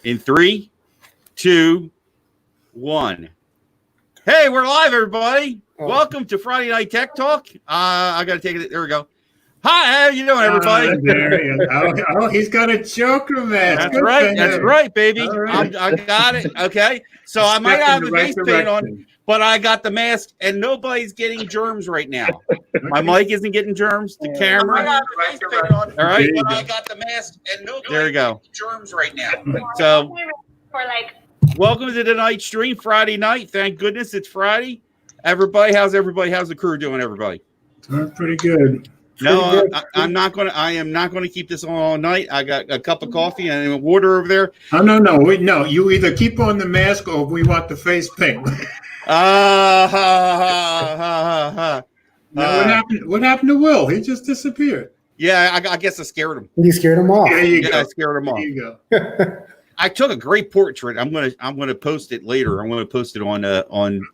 In 3, 2, 1. Hey, we're live, everybody. Welcome to Friday Night Tech Talk. I got to take it. There we go. Hi, how you doing, everybody? Oh, he's got a Joker mask. That's right. That's right, baby. Right. I got it. Okay. So I might have the face paint on, but I got the mask, and nobody's getting germs right now. My mic isn't getting germs. The camera. I got the face paint on. All right. But I got the mask, and nobody's getting germs right now. So, welcome to tonight's stream, Friday night. Thank goodness it's Friday. Everybody, how's the crew doing, everybody? Pretty good. No, I am not going to keep this on all night. I got a cup of coffee and water over there. Oh, no. You either keep on the mask or we want the face paint. What happened to Will? He just disappeared. Yeah, I guess I scared him. You scared him off. I scared him off. There you go. I took a great portrait. I'm gonna post it later. I'm gonna post it on the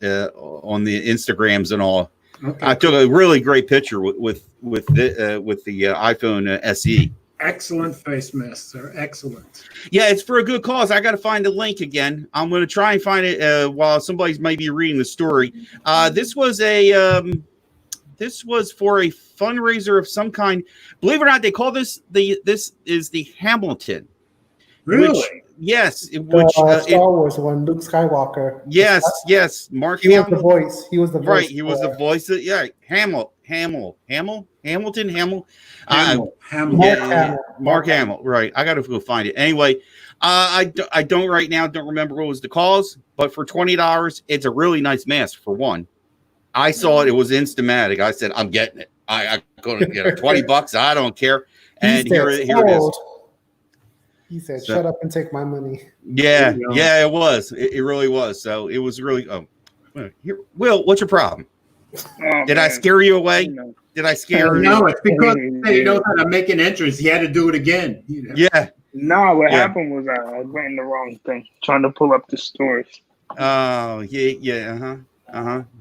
Instagrams and all. Okay. I took a really great picture with the iPhone SE. Excellent face mask, sir. Excellent. Yeah, it's for a good cause. I got to find the link again. I'm going to try and find it while somebody's maybe reading the story. This was for a fundraiser of some kind. Believe it or not, they call this is the Hamilton. Really? Yes. Star Wars one, Luke Skywalker. Yes. Mark He was the voice. He was the voice. Right. He was the voice. Mark Hamill. Right. I got to go find it. Anyway, I don't right now. Don't remember what was the cause, but for $20, it's a really nice mask for one. I saw it. It was Instamatic. I said, I'm getting it. I'm going to get it. $20. I don't care. And here it is. He said, "Shut up and take my money." Yeah, it was. It really was. So it was really. Here, Will, what's your problem? Did I scare you away? No. Did I scare you? No, it's because he knows how to make an entrance. He had to do it again. Yeah. No, what happened was I went in the wrong thing, trying to pull up the stories. Oh, yeah.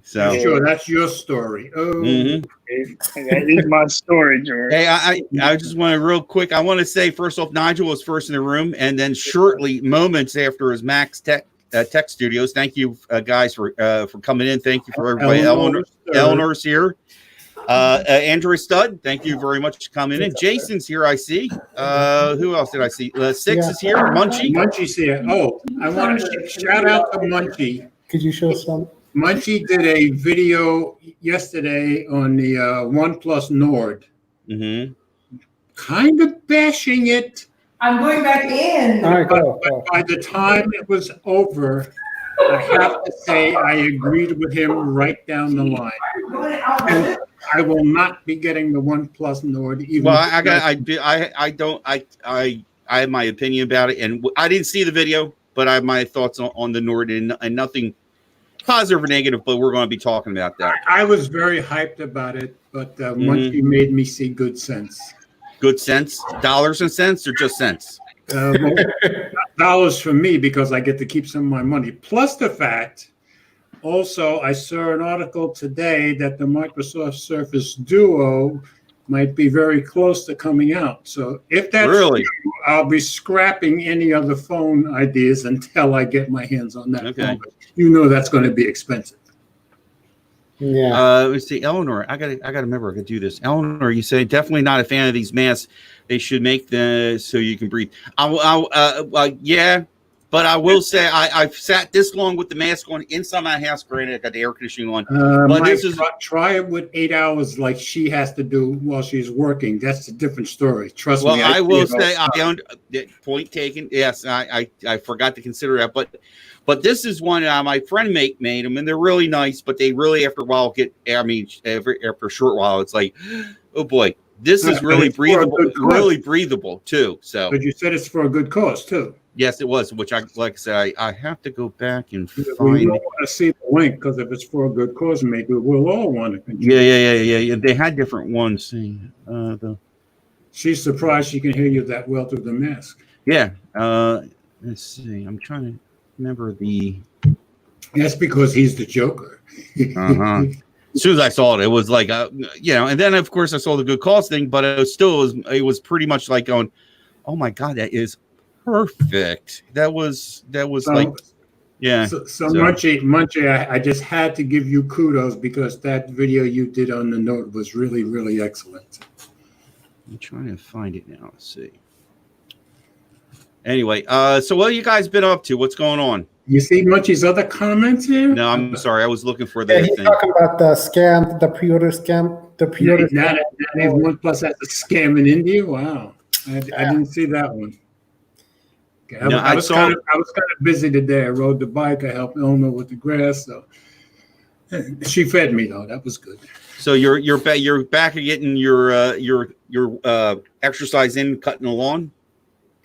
So sure, that's your story. Oh, that is my story, George. Hey, I just want to real quick. I want to say first off, Nigel was first in the room, and then shortly, moments after, is Max Tech Studios. Thank you, guys, for coming in. Thank you for everybody. Eleanor's here. Andrew Stud, thank you very much for coming in. Jason's here, I see. Who else did I see? Six is here. Munchie's here. Oh, I want to shout out to Munchie. Could you show some? Munchie did a video yesterday on the OnePlus Nord. Mm-hmm. Kind of bashing it. I'm going back in. All right, go. But by the time it was over, I have to say I agreed with him right down the line. And I will not be getting the OnePlus Nord. Well, I have my opinion about it, and I didn't see the video, but I have my thoughts on the Nord, and nothing positive or negative, but we're going to be talking about that. I was very hyped about it, but Munchie made me see good sense. Good sense? Dollars and cents or just cents? Dollars for me because I get to keep some of my money. Plus the fact, also, I saw an article today that the Microsoft Surface Duo might be very close to coming out. So if that's really true, I'll be scrapping any other phone ideas until I get my hands on that phone. You know that's going to be expensive. Yeah. Let's see, Eleanor. I gotta remember I could do this. Eleanor, you say definitely not a fan of these masks. They should make so you can breathe. Yeah, but I will say I've sat this long with the mask on inside my house. Granted, I got the air conditioning on. But this is try it with 8 hours like she has to do while she's working. That's a different story. Trust me. Well, I will say point taken. Yes, I forgot to consider that, but this is one my friend made them, and they're really nice. But they really, after a while, after a short while, it's like, oh boy, this is really breathable too. So, but you said it's for a good cause too. Yes, it was. Which like I said, I have to go back and find. We don't want to see the link because if it's for a good cause, maybe we'll all want to contribute. Yeah. They had different ones. She's surprised she can hear you that well through the mask. Yeah. Let's see. I'm trying to remember the. That's because he's the Joker. As soon as I saw it, it was like, and then of course I saw the good cause thing, but it was pretty much like going, oh my God, that is Perfect. That was So, like, yeah. so Munchie, I just had to give you kudos because that video you did on the note was really, really excellent. I'm trying to find it now. Let's see. Anyway, so what have you guys been up to? What's going on? You see Munchie's other comments here? No, I'm sorry. I was looking for Yeah, the he's thing. talking about the scam, the pre-order scam, the pre-order. Not even OnePlus has a scam in India. Wow, I didn't see that one. Okay, No, I I was saw- kind of busy today. I rode the bike. I helped Elma with the grass. So she fed me though. That was good. So you're back at getting your exercise in, cutting the lawn.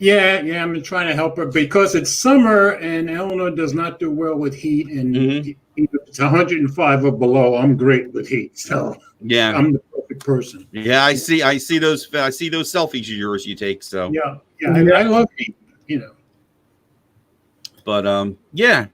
Yeah, I'm trying to help her because it's summer and Eleanor does not do well with heat. And Mhm. if it's 105 or below, I'm great with heat. So Yeah, I'm the perfect person. yeah. I see those selfies of yours you take. So, Yeah. Yeah. I love heat. You know. but yeah.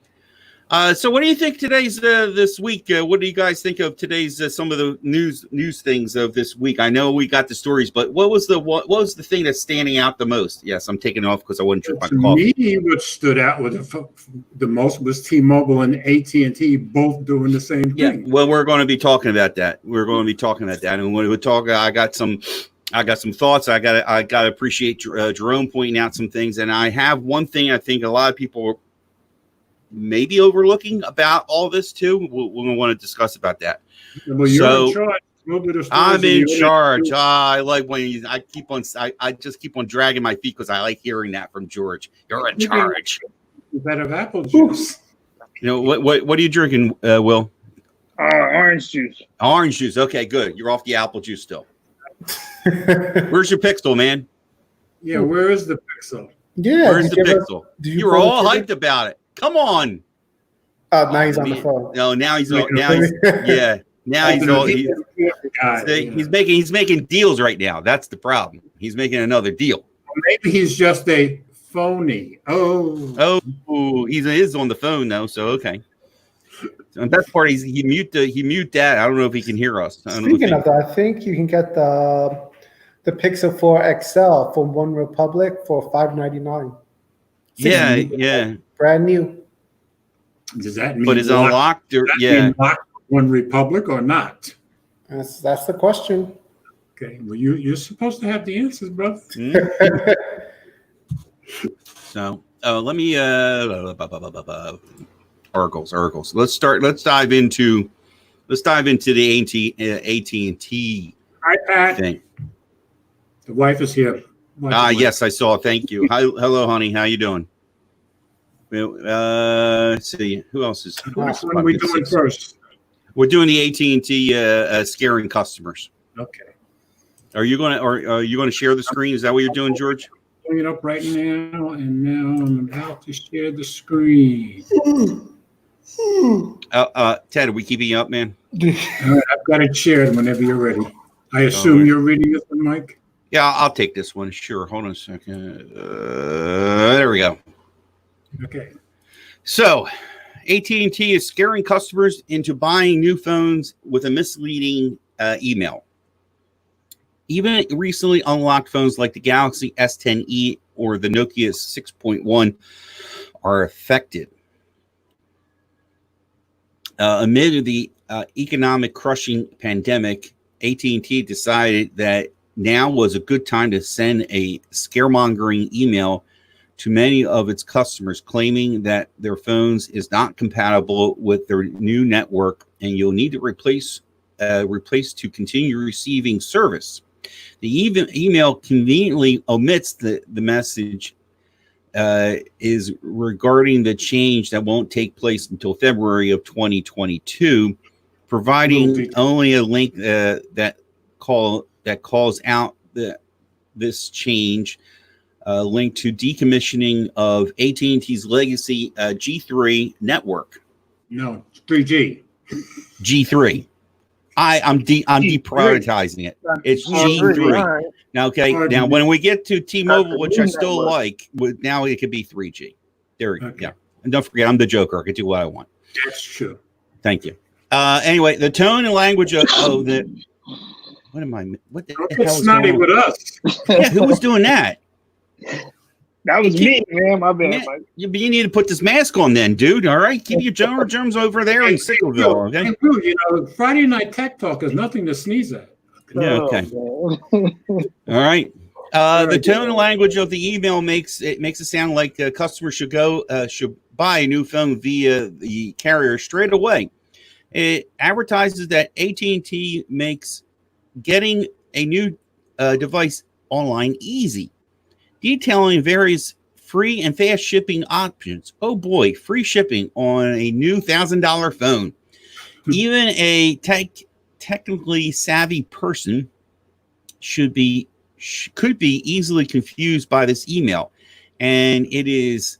So what do you think today's this week? What do you guys think of today's some of the news things of this week? I know we got the stories, but what was the thing that's standing out the most? Yes, I'm taking it off because I wouldn't drink my To coffee. me, what stood out with the most was T-Mobile and AT&T both doing the same Yeah, thing. well, we're going to be talking about that. And when we talk, I got some thoughts. I got to appreciate Jerome pointing out some things, and I have one thing I think a lot of people are maybe overlooking about all this too. We'll want to discuss about that. Well, you're So, in charge. I'm in charge. I like when I just keep on dragging my feet because I like hearing that from George. You're in charge. That of apple juice. You know what are you drinking, Will? Orange juice. Orange juice. Okay, good. You're off the apple juice still. Where's your Pixel, man? Yeah, where is the Pixel? Yeah. Where's did the you ever- Pixel? did You were all volunteer? hyped about it. Come on. Now he's on the phone. No, now he's Like now he's yeah. Now he's all he's making deals right now. That's the problem. He's making another deal. Maybe he's just a phony. Oh, He is on the phone though, so okay. So the best part is he mute that. I don't know if he can hear us. I don't know if Speaking of that, I think you can get the Pixel 4 XL from One Republic for $599. yeah. Brand new. does that mean? But is it unlocked or does that yeah? mean locked One Republic or not? That's the question. Okay, well, you're supposed to have the answers, brother. Mhm. So let me Argles. Let's dive into the AT&T iPad. thing. The wife is here. Yes, I saw. Thank you. Hello, honey. How you doing? Well, let's see. Who else is? Which one are we doing first? We're doing the AT&T scaring customers. Okay. Are you going to share the screen? Is that what you're doing, George? Bring it up right now, and now I'm about to share the screen. Ted, are we keeping you up, man? All right, I've got it shared whenever you're ready. I assume you're reading this one, Mike? Yeah, I'll take this one. Sure. Hold on a second. There we go. Okay. So, AT&T is scaring customers into buying new phones with a misleading email. Even recently unlocked phones like the Galaxy S10e or the Nokia 6.1 are affected. Amid the economic crushing pandemic, AT&T decided that now was a good time to send a scaremongering email to many of its customers, claiming that their phones is not compatible with their new network and you'll need to replace to continue receiving service. The email conveniently omits the message is regarding the change that won't take place until February of 2022, providing only a link that calls out this change, link to decommissioning of AT&T's legacy G3 network. No, 3G. G3. I'm deprioritizing it. It's G3. Now, okay. Now, when we get to T-Mobile, which I still like, now it could be 3G. There we go. Okay. Yeah. And don't forget, I'm the Joker. I can do what I want. That's true. Thank you. Anyway, the tone and language of the. What the Don't hell get is snotty going with on? us. Yeah, who was doing that? That was me, man. My bad. Yeah, you need to put this mask on then, dude. All right? Keep your germs over there in Sickleville, okay? Friday Night Tech Talk is nothing to sneeze at. Yeah, okay. All right. The tone and language of the email makes it sound like customers should buy a new phone via the carrier straight away. It advertises that AT&T makes getting a new device online easy, detailing various free and fast shipping options. Oh boy, free shipping on a new $1,000 phone. Even a technically savvy person could be easily confused by this email, and it's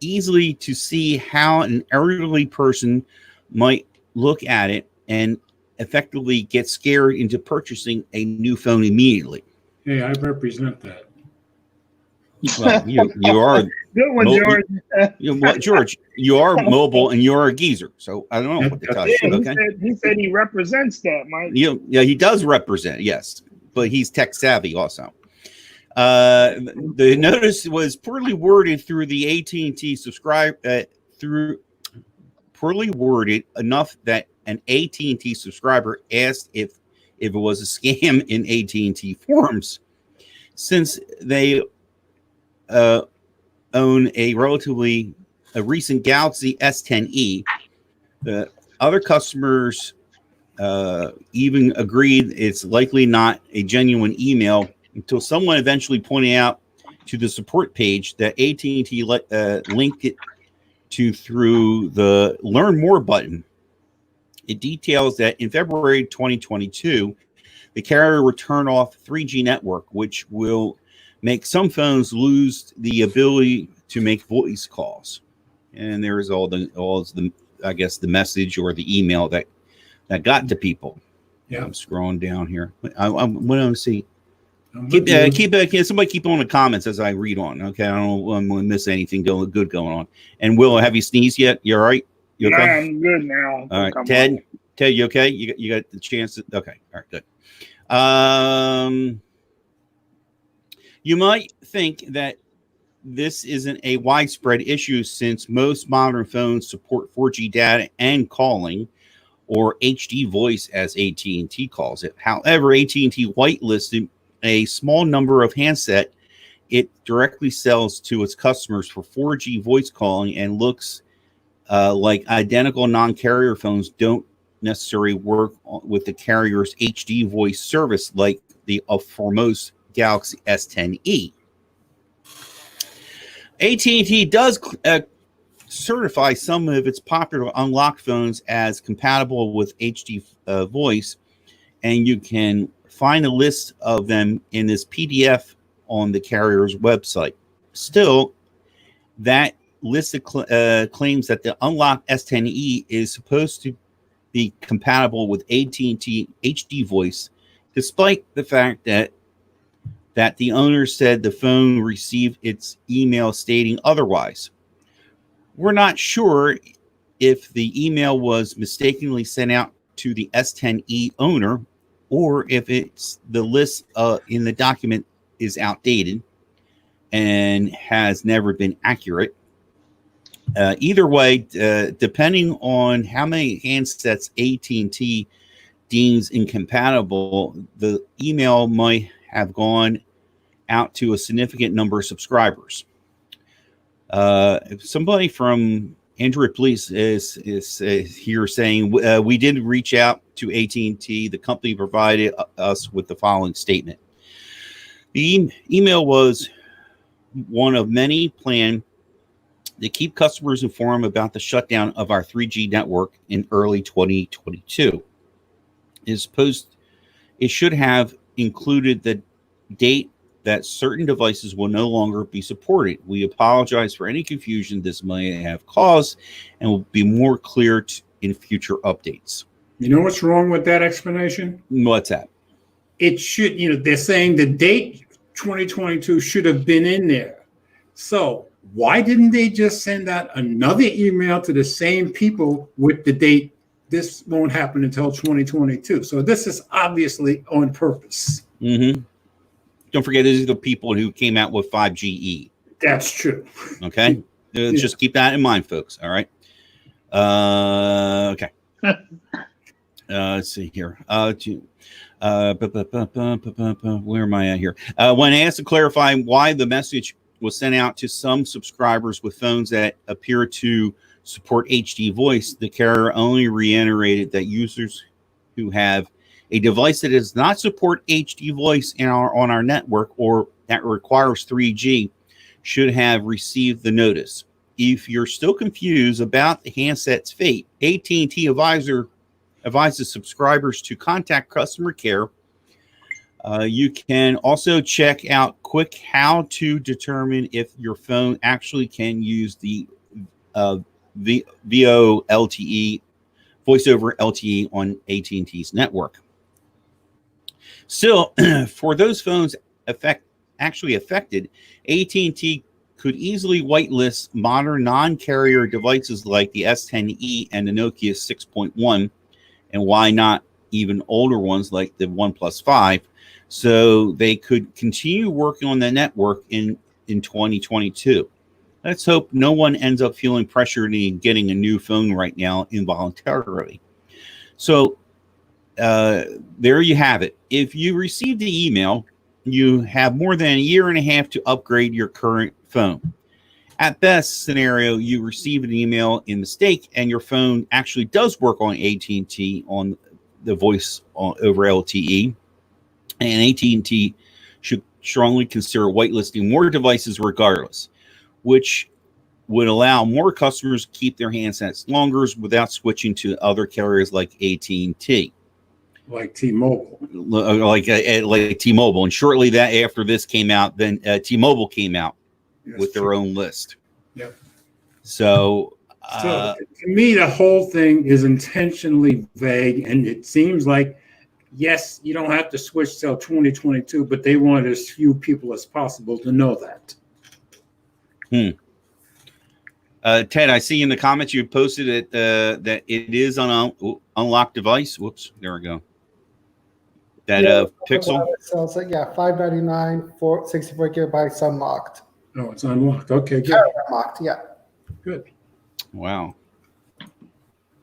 easily to see how an elderly person might look at it and effectively get scared into purchasing a new phone immediately. Hey, I represent that. Well, you are good one, George. George, you are mobile and you're a geezer, so I don't know what to tell you. Okay? He said he represents that, Mike. Yeah, he does represent, yes, but he's tech savvy also. The notice was poorly worded through the AT&T poorly worded enough that an AT&T subscriber asked if it was a scam in AT&T forums. Since they own a recent Galaxy S10e, the other customers even agreed it's likely not a genuine email until someone eventually pointed out to the support page that AT&T linked it to through the Learn More button. It details that in February 2022, the carrier will turn off 3G network, which will make some phones lose the ability to make voice calls. And there is all the I guess the message or the email that got to people. Yeah, I'm scrolling down here. I want to see. Somebody keep on the comments as I read on. Okay, I don't want to miss anything good going on. And Will, have you sneezed yet? You all right? You okay? Yeah, I'm good now. All right, Ted, you okay? You got the chance to, okay, all right, good. You might think that this isn't a widespread issue since most modern phones support 4G data and calling, or HD voice as AT&T calls it. However, AT&T whitelisted a small number of handset it directly sells to its customers for 4G voice calling, and looks like identical non-carrier phones don't necessarily work with the carrier's HD voice service like the foremost Galaxy S10e. AT&T does certify some of its popular unlocked phones as compatible with HD voice, and you can find a list of them in this PDF on the carrier's website. Still, that list claims that the unlocked S10e is supposed to be compatible with AT&T HD voice, despite the fact that the owner said the phone received its email stating otherwise. We're not sure if the email was mistakenly sent out to the S10e owner, or if it's the list in the document is outdated and has never been accurate. Either way, depending on how many handsets AT&T deems incompatible, the email might have gone out to a significant number of subscribers. Somebody from Android Police is here saying we did reach out to AT&T. The company provided us with the following statement. The email was one of many planned to keep customers informed about the shutdown of our 3G network in early 2022. It should have included the date that certain devices will no longer be supported. We apologize for any confusion this may have caused and will be more clear in future updates. You know what's wrong with that explanation? What's that? It should, they're saying the date 2022 should have been in there. So why didn't they just send out another email to the same people with the date this won't happen until 2022? So this is obviously on purpose. Mm-hmm. Don't forget, these are the people who came out with 5GE. That's true. Okay, just keep that in mind, folks. All right. Okay. Let's see here. Where am I at here? When asked to clarify why the message was sent out to some subscribers with phones that appear to support HD voice, the carrier only reiterated that users who have a device that does not support HD voice on our network or that requires 3G should have received the notice. If you're still confused about the handset's fate, AT&T advises subscribers to contact customer care. You can also check out quick how to determine if your phone actually can use the VoLTE, voice over LTE on AT&T's network. Still, for those phones actually affected, AT&T could easily whitelist modern non-carrier devices like the S10e and the Nokia 6.1, and why not even older ones like the OnePlus 5, so they could continue working on the network in 2022. Let's hope no one ends up feeling pressured in getting a new phone right now involuntarily. So there you have it. If you received the email, you have more than a year and a half to upgrade your current phone. At best scenario, you receive an email in mistake and your phone actually does work on AT&T on the voice over LTE, and AT&T should strongly consider whitelisting more devices regardless, which would allow more customers to keep their handsets longer without switching to other carriers like AT&T. Like T-Mobile. Like T-Mobile. And shortly after this came out, then T-Mobile came out with their own list. Yep. So to me, the whole thing is intentionally vague, and it seems like, yes, you don't have to switch till 2022, but they want as few people as possible to know that. Ted, I see in the comments you posted it that it is on an unlocked device. Whoops, there we go. That Pixel. So it's like, yeah, $599 for 64 gigabytes unlocked. Oh, it's unlocked. Okay, good. Unlocked, yeah. Good. Wow.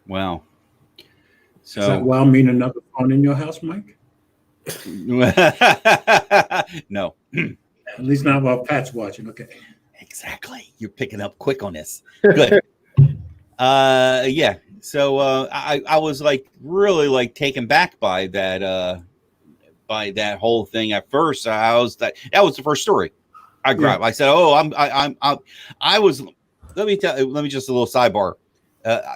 So does that wow mean another phone in your house, Mike? No. At least not while Pat's watching. Okay. Exactly. You're picking up quick on this. Good. Yeah. So I was like really like taken back by that whole thing at first. That was the first story I grabbed. Yeah. I said, "Oh, I was." Let me just a little sidebar.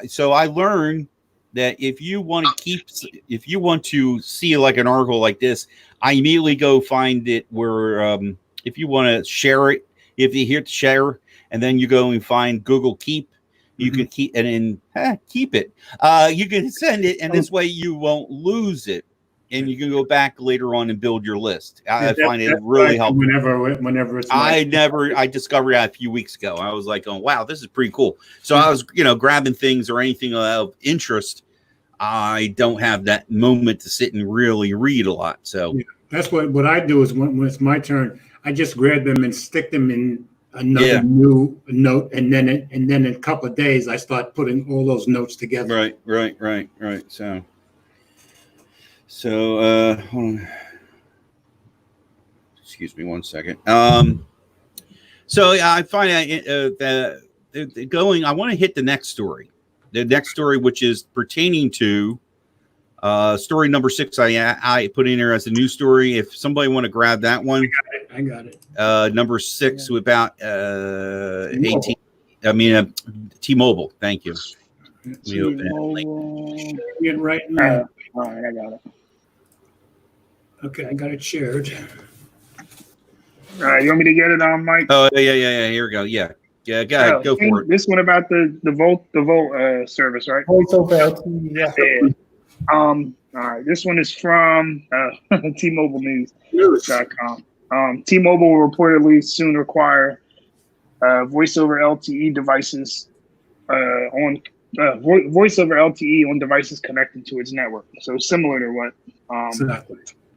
So I learned that if you want to see like an article like this, I immediately go find it where if you want to share it, if you hit share, and then you go and find Google Keep, you can keep and then keep it. You can send it, and this way you won't lose it. And you can go back later on and build your list. I find it really helpful. Whenever it's I discovered that a few weeks ago. I was like, oh, wow, this is pretty cool. So I was, grabbing things or anything of interest. I don't have that moment to sit and really read a lot. So that's what I do is when it's my turn, I just grab them and stick them in another new note, and then in a couple of days I start putting all those notes together. Right. So, hold on. Excuse me 1 second. So I find that I want to hit the next story. The next story, which is pertaining to story number 6. I put in there as a news story. If somebody want to grab that one, I got it. Number 6 about T-Mobile. Thank you. T-Mobile. Right now. All right, I got it. Okay, I got it shared. All right, you want me to get it on, Mike? Oh yeah. Here we go. Yeah, go ahead. Go for it. This one about the Volt service, right? Voice over LTE. Yeah. All right, this one is from T-Mobile News.com. T-Mobile will reportedly soon require voice over LTE devices voice over LTE on devices connected to its network. So similar to what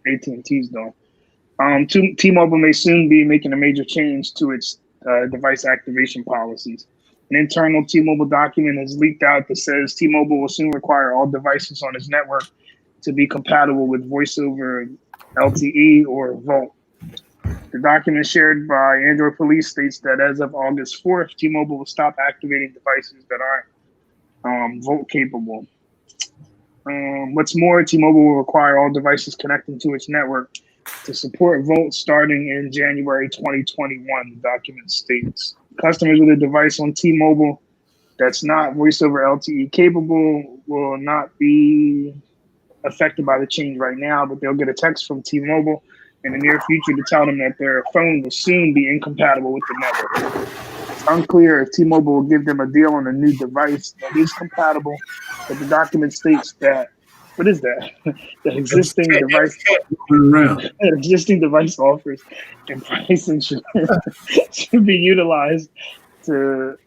AT&T's doing. T-Mobile may soon be making a major change to its device activation policies. An internal T-Mobile document has leaked out that says T-Mobile will soon require all devices on its network to be compatible with Voice over LTE or VoLTE. The document shared by Android Police states that as of August 4th, T-Mobile will stop activating devices that aren't VoLTE capable. What's more, T-Mobile will require all devices connecting to its network to support VoLTE starting in January 2021, the document states. Customers with a device on T-Mobile that's not Voice over LTE capable will not be affected by the change right now, but they'll get a text from T-Mobile in the near future to tell them that their phone will soon be incompatible with the network. It's unclear if T-Mobile will give them a deal on a new device that is compatible, but the document states that, what is that? The existing device offers and pricing should be utilized to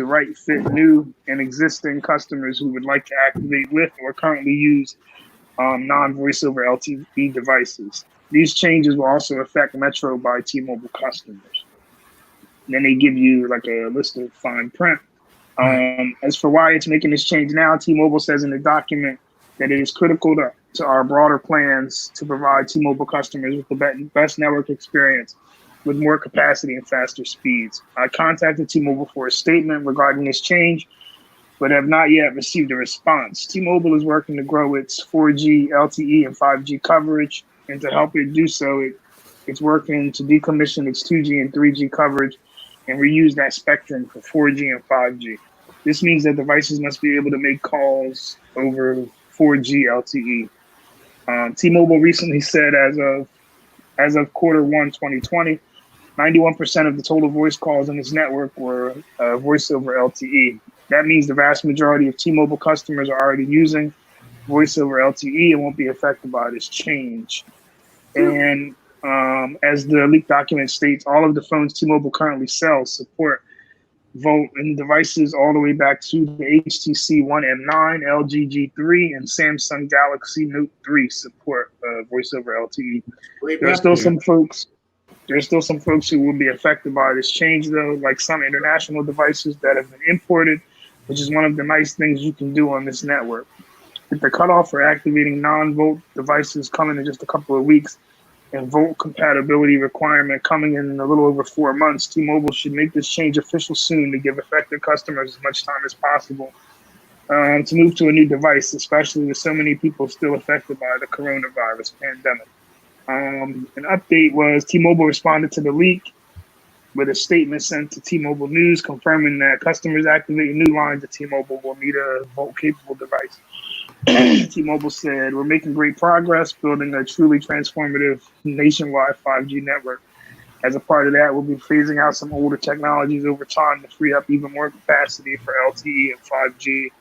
right fit new and existing customers who would like to activate with or currently use non-voice over LTE devices. These changes will also affect Metro by T-Mobile customers. And then they give you like a list of fine print. As for why it's making this change now, T-Mobile says in the document that it is critical to our broader plans to provide T-Mobile customers with the best network experience with more capacity and faster speeds. I contacted T-Mobile for a statement regarding this change, but have not yet received a response. T-Mobile is working to grow its 4G, LTE, and 5G coverage, and to help it do so, it's working to decommission its 2G and 3G coverage and reuse that spectrum for 4G and 5G. This means that devices must be able to make calls over 4G LTE. T-Mobile recently said as of Q1 2020, 91% of the total voice calls on its network were Voice over LTE. That means the vast majority of T-Mobile customers are already using Voice over LTE and won't be affected by this change. And as the leaked document states, all of the phones T-Mobile currently sells support VoLTE, and devices all the way back to the HTC One M9, LG G3, and Samsung Galaxy Note 3 support Voice over LTE. There's still some folks who will be affected by this change, though, like some international devices that have been imported, which is one of the nice things you can do on this network. With the cutoff for activating non-VoLTE devices coming in just a couple of weeks and VoLTE compatibility requirement coming in a little over 4 months, T-Mobile should make this change official soon to give affected customers as much time as possible to move to a new device, especially with so many people still affected by the coronavirus pandemic. An update was T-Mobile responded to the leak with a statement sent to T-Mobile News confirming that customers activating new lines at T-Mobile will need a VoLTE-capable device. T-Mobile said, "We're making great progress building a truly transformative nationwide 5G network. As a part of that, we'll be phasing out some older technologies over time to free up even more capacity for LTE and 5G.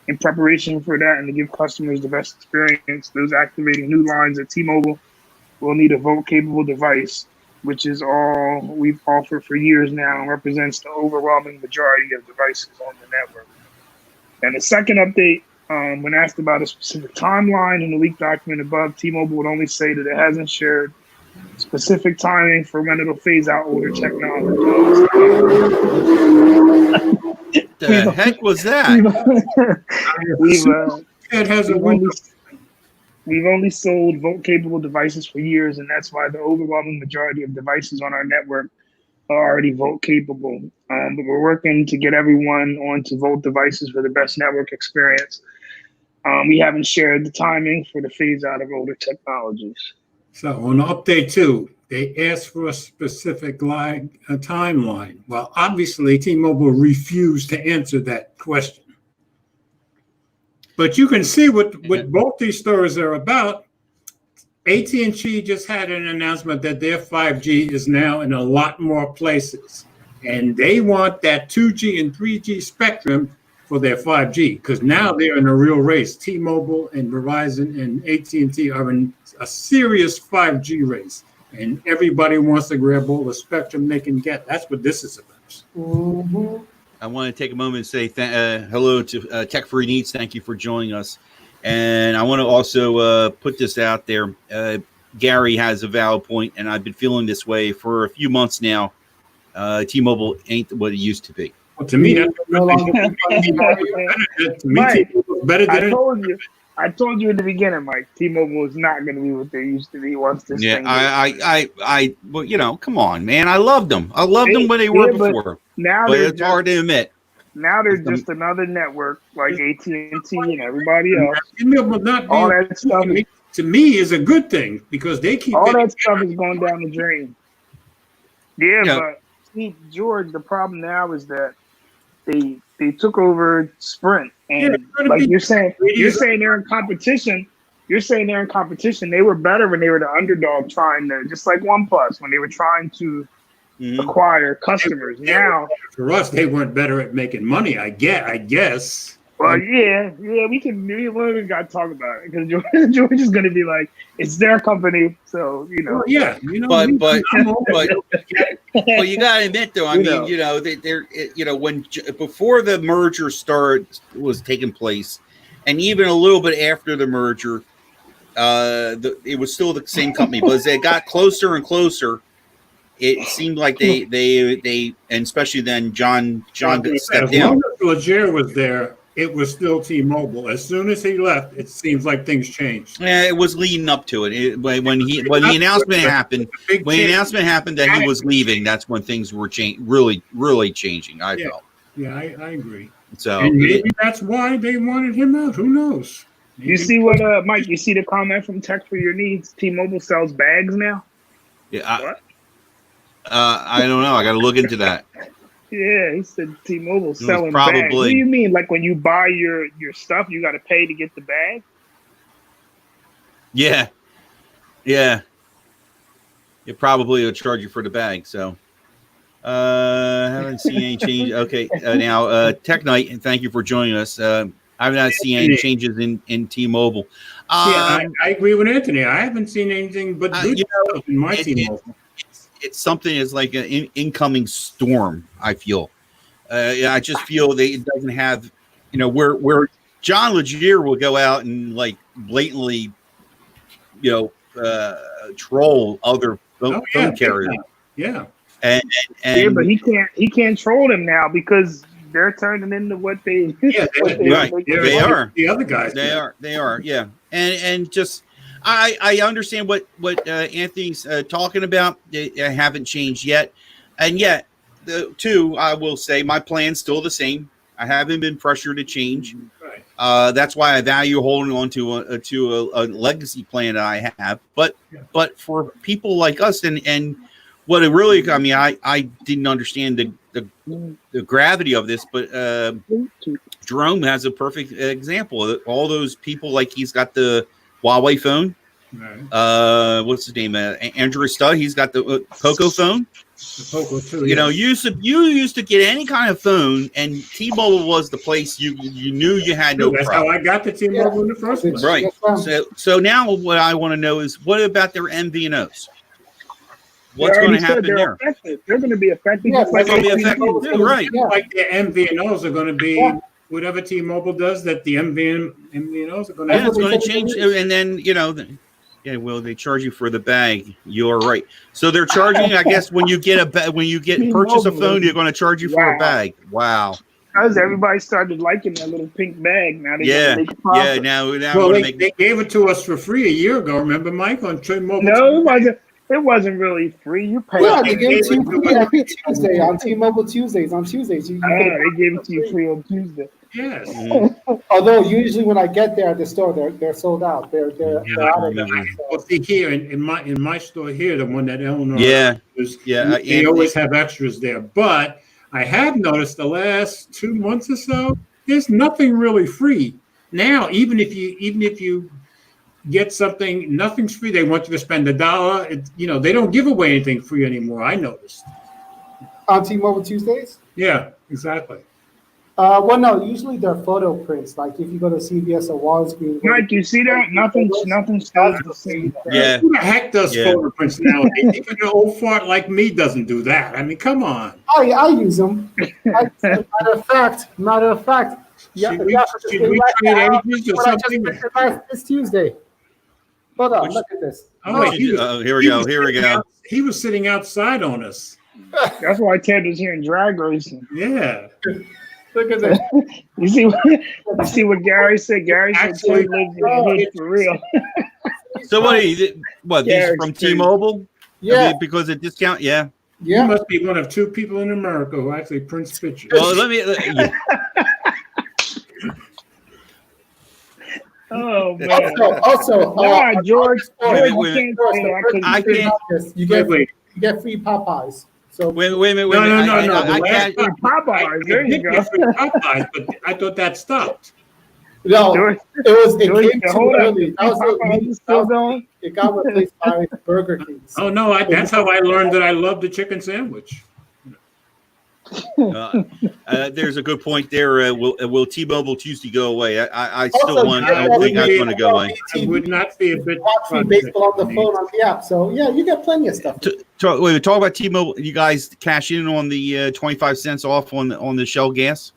In preparation for that and to give customers the best experience, those activating new lines at T-Mobile will need a VoLTE-capable device, which is all we've offered for years now and represents the overwhelming majority of devices on the network." And the second update, when asked about a specific timeline in the leaked document above, T-Mobile would only say that it hasn't shared specific timing for when it'll phase out older technology. The heck was that? We've only sold VoLTE-capable devices for years, and that's why the overwhelming majority of devices on our network are already VoLTE-capable. But we're working to get everyone onto VoLTE devices for the best network experience. We haven't shared the timing for the phase out of older technologies. So on update 2, they asked for a specific timeline. Well, obviously, T-Mobile refused to answer that question. But you can see what both these stories are about. AT&T just had an announcement that their 5G is now in a lot more places. And they want that 2G and 3G spectrum for their 5G, because now they're in a real race. T-Mobile and Verizon and AT&T are in a serious 5G race, and everybody wants to grab all the spectrum they can get. That's what this is about. Mm-hmm. I want to take a moment and say hello to Tech Free Needs. Thank you for joining us. And I want to also put this out there. Gary has a valid point, and I've been feeling this way for a few months now. T-Mobile ain't what it used to be. Well, to me, that's no longer. to me, Mike, T-Mobile's better than I told you in the beginning, Mike. T-Mobile is not going to be what they used to be once this Yeah, thing. well, come on, man. I loved them. I loved them when they were before. Now But it's hard to admit. Now they're just another network like AT&T and everybody else. Not all that stuff to me is a good thing because they keep all that stuff is going down the drain. Yeah, Yeah. but see, George, the problem now is that they took over Sprint, and like you're saying they're in competition. You're saying they're in competition. They were better when they were the underdog, trying to just like OnePlus when they were trying to acquire customers. Now, for us, they weren't better at making money. I guess. Well, yeah, we got to talk about it because George is going to be like, it's their company, so Well, yeah, but you got to admit though, I mean, they're when before the merger was taking place, and even a little bit after the merger, it was still the same company, but as they got closer and closer, it seemed like they and especially then John stepped down. As long as Laguerre was there, it was still T-Mobile. As soon as he left, it seems like things changed. Yeah, it was leading up to it. When the announcement happened, that he was leaving, that's when things were really changing. I felt. Yeah, I agree. So and maybe that's why they wanted him out. Who knows? You see what, Mike? You see the comment from Tech for Your Needs? T-Mobile sells bags now. Yeah, I don't know. I got to look into that. Yeah, he said T-Mobile selling bags. What do you mean? Like when you buy your stuff, you got to pay to get the bag? Yeah. It probably will charge you for the bag. So, haven't seen any change. Okay, now Tech Night, and thank you for joining us. I've not seen any changes in T-Mobile. I agree with Anthony. I haven't seen anything but good stuff in my T-Mobile. It's something is like an incoming storm. I feel. I just feel that it doesn't have, where John Laguerre will go out and like blatantly, troll other phone carriers. Yeah. And but he can't troll them now because they're turning into what they. Yeah, they are. The other guys. They are. Yeah. And just. I understand what Anthony's talking about. I haven't changed yet, and yet I will say my plan's still the same. I haven't been pressured to change. Right. That's why I value holding on to a legacy plan that I have. But for people like us, and what it really, I mean, I didn't understand the gravity of this, but Jerome has a perfect example. All those people, like he's got the Huawei phone. Right. What's his name? Andrew Studd. He's got the Poco phone. The Poco too. You used to get any kind of phone, and T-Mobile was the place you knew you had no That's problem. how I got the T-Mobile in the first place. Right. So now what I want to know is what about their MVNOs? What's going to happen there? They're going to be affected. Yeah, they're going to be affected too, right? Like the MVNOs are going to be whatever T-Mobile does. That the MVNOs are going to. Yeah, it's going to change, and then they charge you for the bag. You're right. So they're charging. I guess when you purchase a phone, you're going to charge you for a bag. Wow. Because everybody started liking that little pink bag. Now they Now they gave it to us for free a year ago. Remember, Mike, on T-Mobile? No, it wasn't. It wasn't really free. You paid. Yeah, they gave it to you free every Tuesday on T-Mobile Tuesdays. On Tuesdays, they gave it to you free on Tuesday. Yes. Although usually when I get there at the store, they're sold out. They're out of there. Well, see here in my store here, the one that Eleanor they always have extras there. But I have noticed the last 2 months or so, there's nothing really free now. Even if you get something, nothing's free. They want you to spend $1. They don't give away anything free anymore. I noticed on T-Mobile Tuesdays. Yeah, exactly. Well, no, usually they're photo prints. Like if you go to CVS or Walgreens. Mike, you see that? Nothing stays the same. Yeah. Who the heck does photo prints nowadays? Even an old fart like me doesn't do that. I mean, come on. I use them. Matter of fact. Should we trade ages or something? This Tuesday. Hold on, look at this. Oh, wait, Here we go. Here we go. He was sitting outside on us. That's why Ted was here in drag racing. Yeah. Look at this. You see what Gary said? Gary said Ted lives in the hood for real. So these are from T-Mobile? Yeah. I mean, because of discount? Yeah. You must be one of 2 people in America who actually prints pictures. Well, Oh man! Also, George, wait, I can't. You get free Popeyes. So wait a minute. No. I can't. Popeyes. There you go. Popeyes, but I thought that stopped. No, George, it came too early. Popeyes is still going. It got replaced by Burger King. Oh no, that's how I learned that I love the chicken sandwich. There's a good point there. Will T-Mobile Tuesday go away? I still Also, want. I don't think that's going to go away. I would not be a bit. Watch baseball on the phone on the app. So yeah, you got plenty of stuff. Talk about T-Mobile. You guys cash in on the 25 cents off on the Shell gas?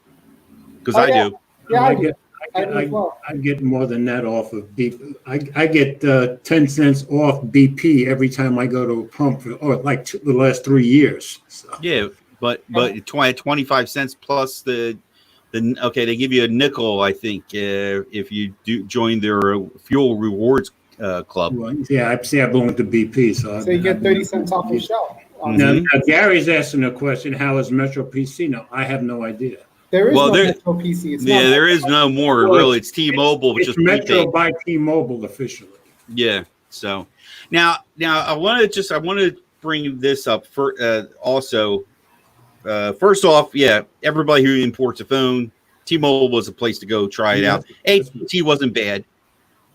Because I do. Yeah, I do. I get more than that off of BP. I get 10 cents off BP every time I go to a pump the last 3 years. So. Yeah, but 25 cents plus the they give you a nickel, I think, if you do join their fuel rewards club. Well, yeah, I belong to BP, so you get 30 cents off your Shell. Now, Gary's asking a question: how is Metro PC? No, I have no idea. There is no Metro PC. There is no more. Really, it's T-Mobile, it's just Metro by T-Mobile officially. Yeah. So now I want to bring this up for also. First off, everybody who imports a phone, T-Mobile is a place to go try it out. AT&T wasn't bad,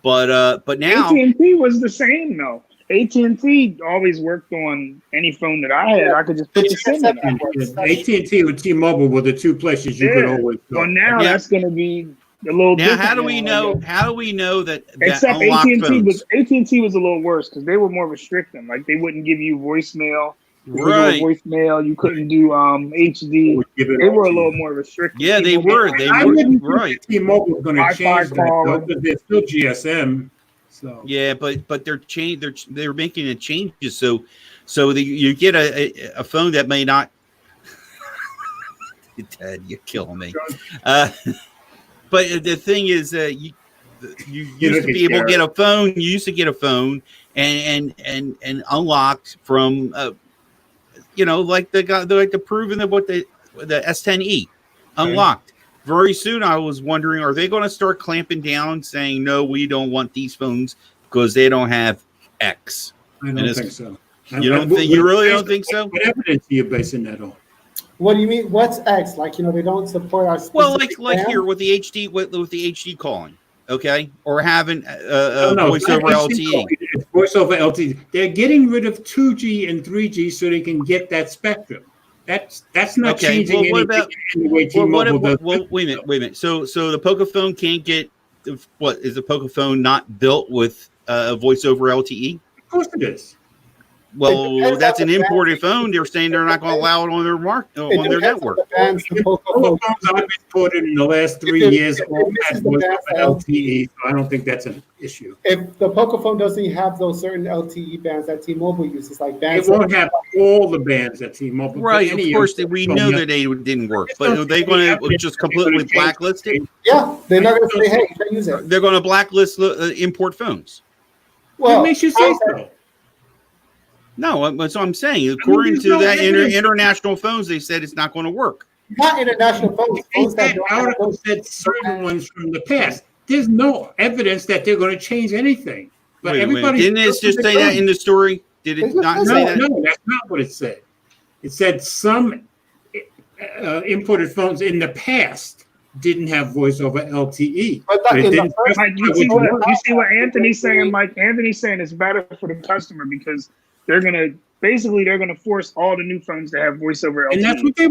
but now AT&T was the same though. AT&T always worked on any phone that I had. I could just put the SIM in. AT&T with T-Mobile were the 2 places you could always go. Well, now that's going to be a little different. How do we know? How do we know that? Except AT&T was a little worse because they were more restricting. Like they wouldn't give you voicemail. Right. Voicemail. You couldn't do HD. They were a little more restricted. Yeah, they were. They were right. T-Mobile was going to change that because they're still GSM. So. Yeah, but they're making the changes so you get a phone that may not. Ted, you're killing me. But the thing is, you used to be able to get a phone. You used to get a phone and unlocked from, like the proven of what the S10e unlocked. Very soon, I was wondering, are they going to start clamping down, saying, no, we don't want these phones because they don't have X? I don't think so. You really don't think so? What evidence are you basing that on? What do you mean? What's X? Like, they don't support our. Well, like here with the HD, with the HD calling, okay, or having voice over LTE. It's voice over LTE. They're getting rid of 2G and 3G so they can get that spectrum. That's not changing anything in the way T-Mobile does. Well, wait a minute. So the Pocophone can't get what is the Pocophone not built with voice over LTE? Of course it is. Well, that's an imported phone. They're saying they're not going to allow it on their network. The phones I've imported in the last 3 years all had voice over LTE, so I don't think that's an issue. If the Pocophone doesn't have those certain LTE bands that T-Mobile uses, like bands, it won't have all the bands that T-Mobile. Right, of course, we know that they didn't work, but are they going to just completely blacklist it? Yeah, they're not going to say, "Hey, you can't use it." They're going to blacklist import phones. Well, what makes you say so? No, that's what I'm saying. According to that international phones, they said it's not going to work. Not international phones. That article said certain ones from the past. There's no evidence that they're going to change anything. But everybody didn't it just say that in the story? Did it not say that? No, that's not what it said. It said some imported phones in the past didn't have voice over LTE. You see what Anthony's saying, Mike? Anthony's saying it's better for the customer because they're gonna force all the new phones to have voice over LTE. And that's what they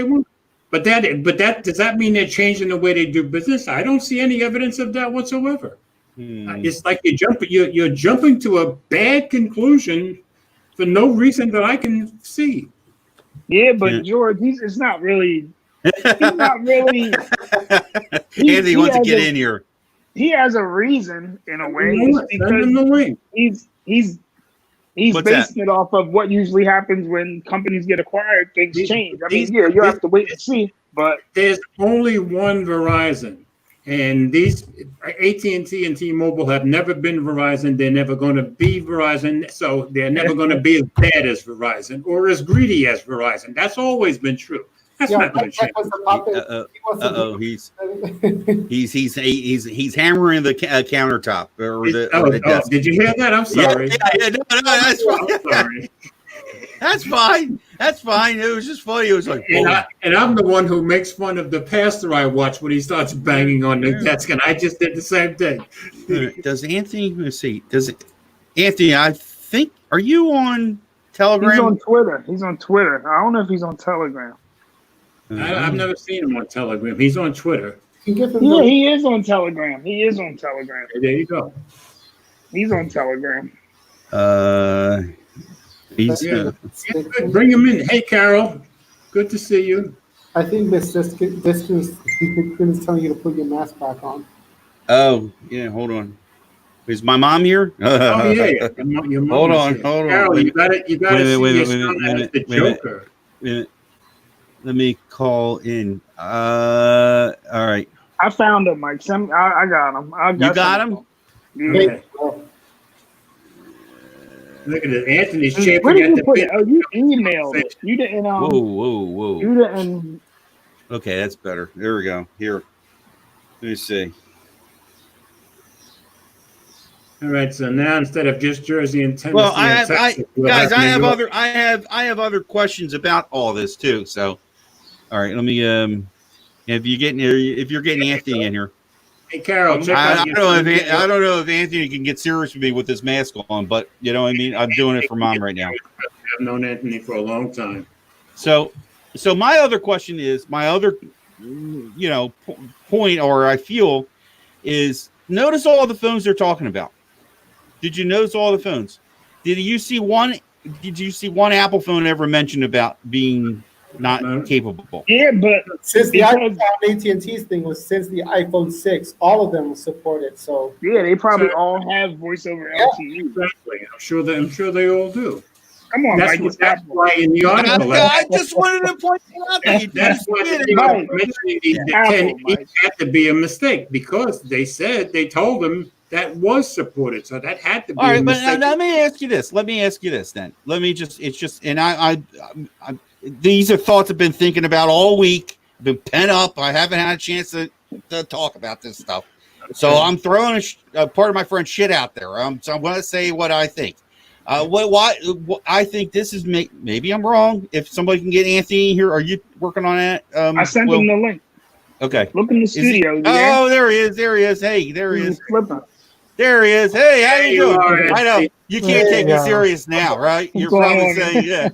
want. But that does that mean they're changing the way they do business? I don't see any evidence of that whatsoever. It's like you're jumping to a bad conclusion for no reason that I can see. Yeah, but George, he's not really. He's not really. Anthony wants to get in here. he has a reason in a way. Send him the link. He's What's basing it off of what usually happens when companies get acquired. Things change. I mean, you have to wait and see. But there's only one Verizon, and these AT&T and T-Mobile have never been Verizon. They're never going to be Verizon, so they're never going to be as bad as Verizon or as greedy as Verizon. That's always been true. That's not going to change. He's hammering the countertop or the desk. Did you hear that? I'm sorry. That's fine. That's fine. It was just funny. It was like, and I'm the one who makes fun of the pastor I watch when he starts banging on the desk, and I just did the same thing. Does Anthony? Let's see. Anthony? I think. Are you on Telegram? He's on Twitter. I don't know if he's on Telegram. I've never seen him on Telegram. He's on Twitter. Yeah, he is on Telegram. There you go. He's on Telegram. Bring him in. Hey, Carol. Good to see you. I think Miss Diskin is telling you to put your mask back on. Oh, yeah. Hold on. Is my mom here? Oh, yeah. Your mom hold on. Carol, you got to see your son as the Joker. Let me call in. All right. I found him, Mike. I got him. You got him? Yeah. Look at it. Anthony's shaping Where did at you the put bit. it? Oh, you emailed it. You didn't. Whoa. You didn't. Okay, that's better. There we go. Here. Let me see. All right. So now instead of just Jersey and Tennessee, Well, I have other questions about all this too. So, all right. Let me. If you're getting Anthony in here. Hey, Carol. I don't know if Anthony can get serious with me with this mask on, but you know what I mean. I'm doing it for mom right now. I've known Anthony for a long time. So my other question is point, or I feel, is notice all the phones they're talking about. Did you notice all the phones? Did you see one Apple phone ever mentioned about being not capable? Yeah, but since the iPhone AT&T's thing was since the iPhone 6, all of them were supported. So yeah, they probably all have voice over LTE. Exactly. I'm sure they all do. Come on, that's why in the article. I just wanted to point out that that's why mentioning the 10 had to be a mistake because they told them that was supported, so that had to be. All right, a mistake. but let me ask you this. Then these are thoughts I've been thinking about all week. Been pent up. I haven't had a chance to talk about this stuff, so I'm throwing a part of my friend's shit out there. So I'm going to say what I think. What I think this is maybe I'm wrong. If somebody can get Anthony here, are you working on that? I sent him the link. Okay. Look in the studio. Oh, there he is. Hey, there he is. Flipping. There he is. Hey, how you doing? I know you can't take me serious now, right? You're probably saying, yeah.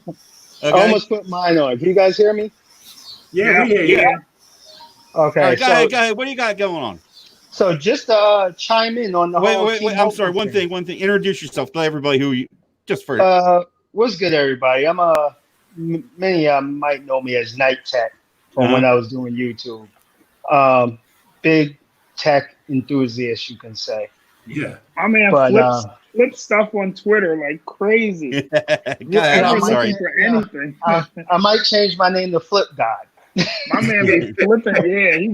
Okay. I almost put mine on. Can you guys hear me? Yeah. Okay. Go ahead. What do you got going on? So just chime in on the whole. Wait. I'm sorry. One thing. Introduce yourself. Tell everybody who you. Just for. What's good, everybody? I'm many might know me as Night Tech from when I was doing YouTube. Big tech enthusiast, you can say. Yeah. My man flips stuff on Twitter like crazy. I'm sorry. For anything. I might change my name to Flip God. My man be flipping. Yeah, he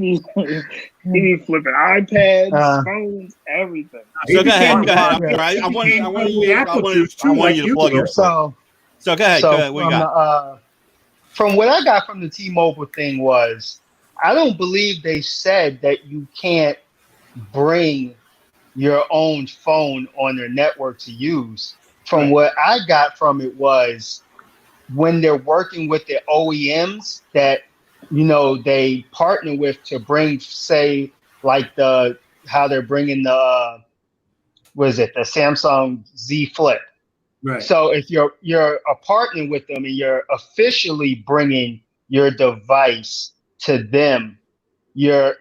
be flipping iPads, phones, everything. So go ahead. I want you to plug yourself. So go ahead. What you got? From what I got from the T-Mobile thing was, I don't believe they said that you can't bring your own phone on their network to use. From what I got from it was when they're working with the OEMs that, they partner with to bring, say, like how they're bringing the Samsung Z Flip. Right. So if you're a partner with them and you're officially bringing your device to them, you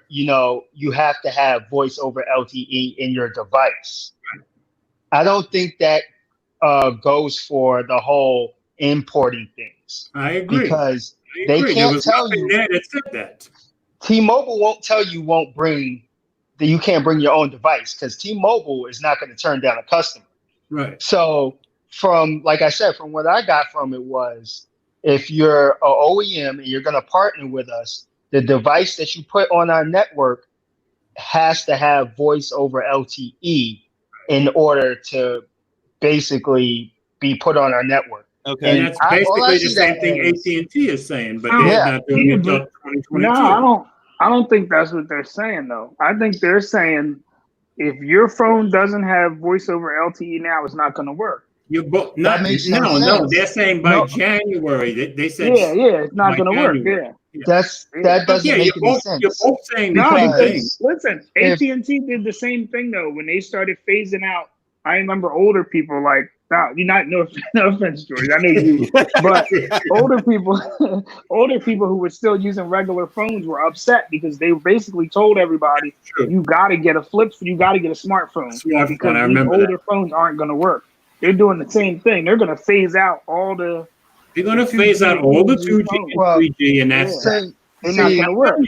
have to have voice over LTE in your device. I don't think that goes for the whole importing things. I agree. Because they can't tell you that said that. T-Mobile won't tell you won't bring that you can't bring your own device because T-Mobile is not going to turn down a customer. Right. So like I said, from what I got from it was, if you're an OEM and you're going to partner with us, the device that you put on our network has to have voice over LTE in order to basically be put on our network. Okay. And that's basically the same thing AT&T is saying, but they're not doing it until 2022. No, I don't think that's what they're saying, though. I think they're saying if your phone doesn't have voice over LTE now, it's not going to work. No, they're saying by January. They said it's not going to work. Yeah. That doesn't make any sense. You're both saying no, the same thing. Listen, AT&T did the same thing though when they started phasing out. I remember older people like, no offense, George, I know you, but older people who were still using regular phones were upset because they basically told everybody, you got to get a smartphone because these older phones aren't going to work. They're doing the same thing. They're going to phase out all the. They're going to phase out all the 2G and 3G, and that's they're not going to work.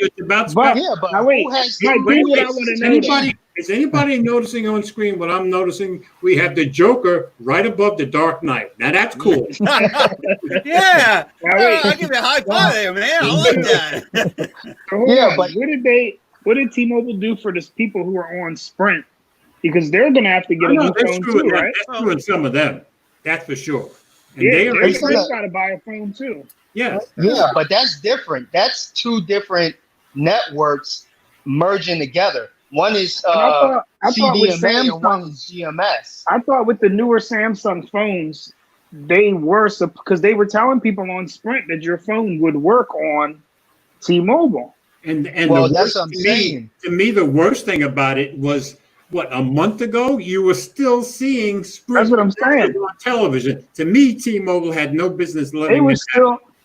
Is anybody noticing on screen what I'm noticing? We have the Joker right above the Dark Knight. Now that's cool. Yeah, I'll give you a high five there, man. I like that. But what did T-Mobile do for the people who are on Sprint? Because they're going to have to get a new phone too, right? That's true in some of them. That's for sure. And they're got to buy a phone too. Yeah, but that's different. That's two different networks merging together. One is CDMA and one is GMS. I thought with the newer Samsung phones, they were because they were telling people on Sprint that your phone would work on T-Mobile. And that's what I'm saying. To me, the worst thing about it was a month ago, you were still seeing Sprint. That's what I'm saying. On television. To me, T-Mobile had no business letting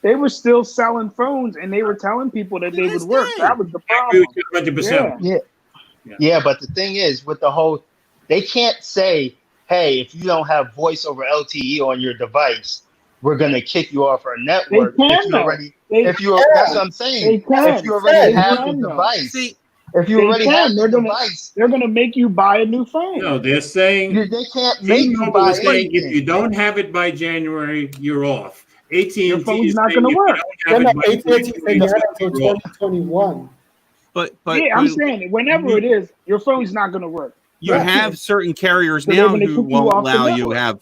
They were still selling phones, and they were telling people that they would work. That was the problem. 100%. Yeah, but the thing is, with the whole, they can't say, "Hey, if you don't have voice over LTE on your device, we're gonna kick you off our network." That's what I'm saying. If you already have the device. If you already have the device, they're going to make you buy a new phone. No, they're saying they can't make you buy anything. If you don't have it by January, you're off. AT&T your phone's not going to work. AT&T said you had until 2021. But I'm saying whenever it is, your phone's not going to work. You have certain carriers now who won't allow you to have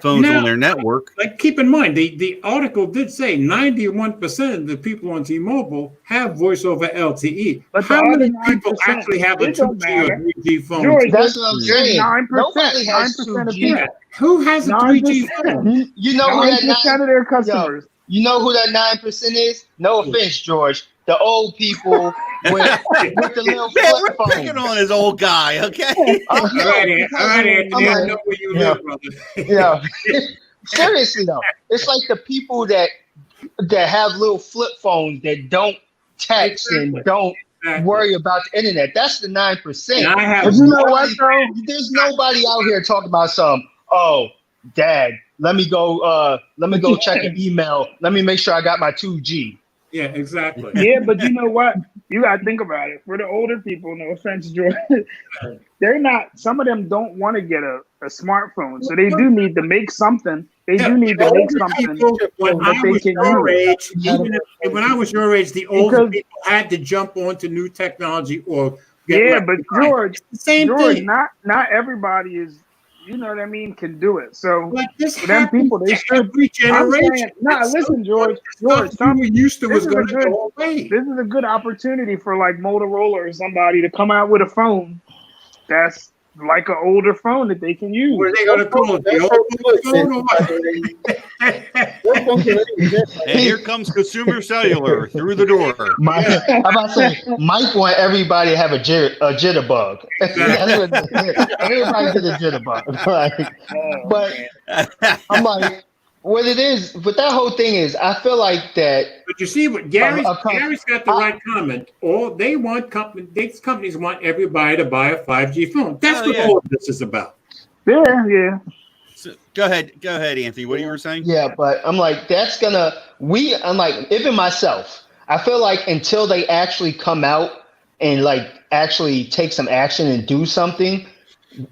phones on their network. Like, keep in mind, the article did say 91% of the people on T-Mobile have voice over LTE. But how many people actually have a 2G or 3G phone? George, that's what I'm saying. 9% of people. Who has a 3G phone? You know who that 9% of their customers. You know who that 9% is? No offense, George. The old people with the little flip phone. We're picking on his old guy, okay? All right, Anthony. I know where you live, brother. Yeah. Seriously though, it's like the people that have little flip phones that don't text and don't worry about the internet. That's the 9%. You know what though? There's nobody out here talking about Dad, let me go check an email. Let me make sure I got my 2G. Yeah, exactly. Yeah, but you know what? You got to think about it. For the older people, no offense, George, some of them don't want to get a smartphone. So they do need to make something. When I was your age, the older people had to jump onto new technology or but George, same thing. Not everybody is, you know what I mean, can do it. So like this them people, they should every generation. Listen, George, we used to was going to go away. This is a good opportunity for like Motorola or somebody to come out with a phone that's like an older phone that they can use. What are they going to call it? The old phone or what? And here comes Consumer Cellular through the door. I'm about to say, Mike want everybody to have a jitterbug. Everybody get a jitterbug. But I'm like, what it is, but that whole thing is, I feel like that. But you see what Gary's got the right comment. These companies want everybody to buy a 5G phone. That's what all of this is about. Yeah. So, go ahead, Anthony. What you were saying? Yeah, but I'm like, I'm like, even myself, I feel like until they actually come out and like actually take some action and do something,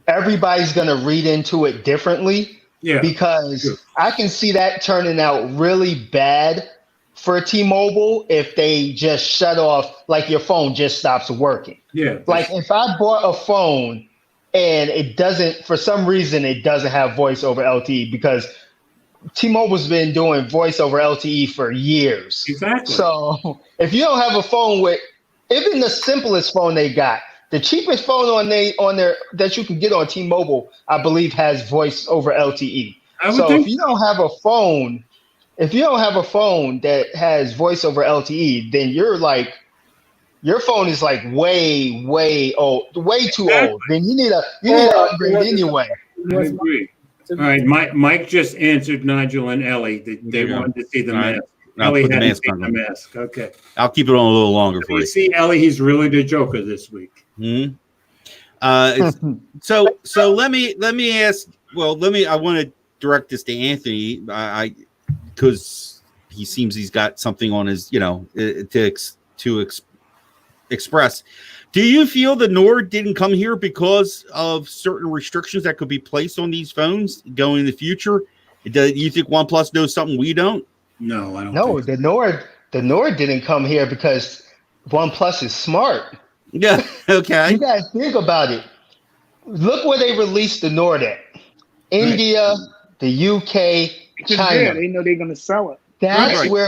everybody's gonna read into it differently. Yeah. Because I can see that turning out really bad for T-Mobile if they just shut off, like your phone just stops working. Yeah. Like if I bought a phone and it doesn't, for some reason, it doesn't have voice over LTE, because T-Mobile's been doing voice over LTE for years. Exactly. So if you don't have a phone with even the simplest phone they got, the cheapest phone on there that you can get on T-Mobile, I believe, has voice over LTE. So if you don't have a phone that has voice over LTE, then your phone is like way old, way too old. Then you need to upgrade anyway. I agree. All right, Mike just answered Nigel and Ellie. They wanted to see the mask. Ellie had to see the mask. Okay. I'll keep it on a little longer for you. You see, Ellie, he's really the Joker this week. Hmm. So let me ask. Well, I want to direct this to Anthony. Because he seems he's got something on his, to express. Do you feel the Nord didn't come here because of certain restrictions that could be placed on these phones going in the future? Do you think OnePlus knows something we don't? No, I don't. No, think the Nord didn't come here because OnePlus is smart. Yeah. Okay. You guys think about it. Look where they released the Nord at. India, the UK, China. They know they're going to sell it. That's where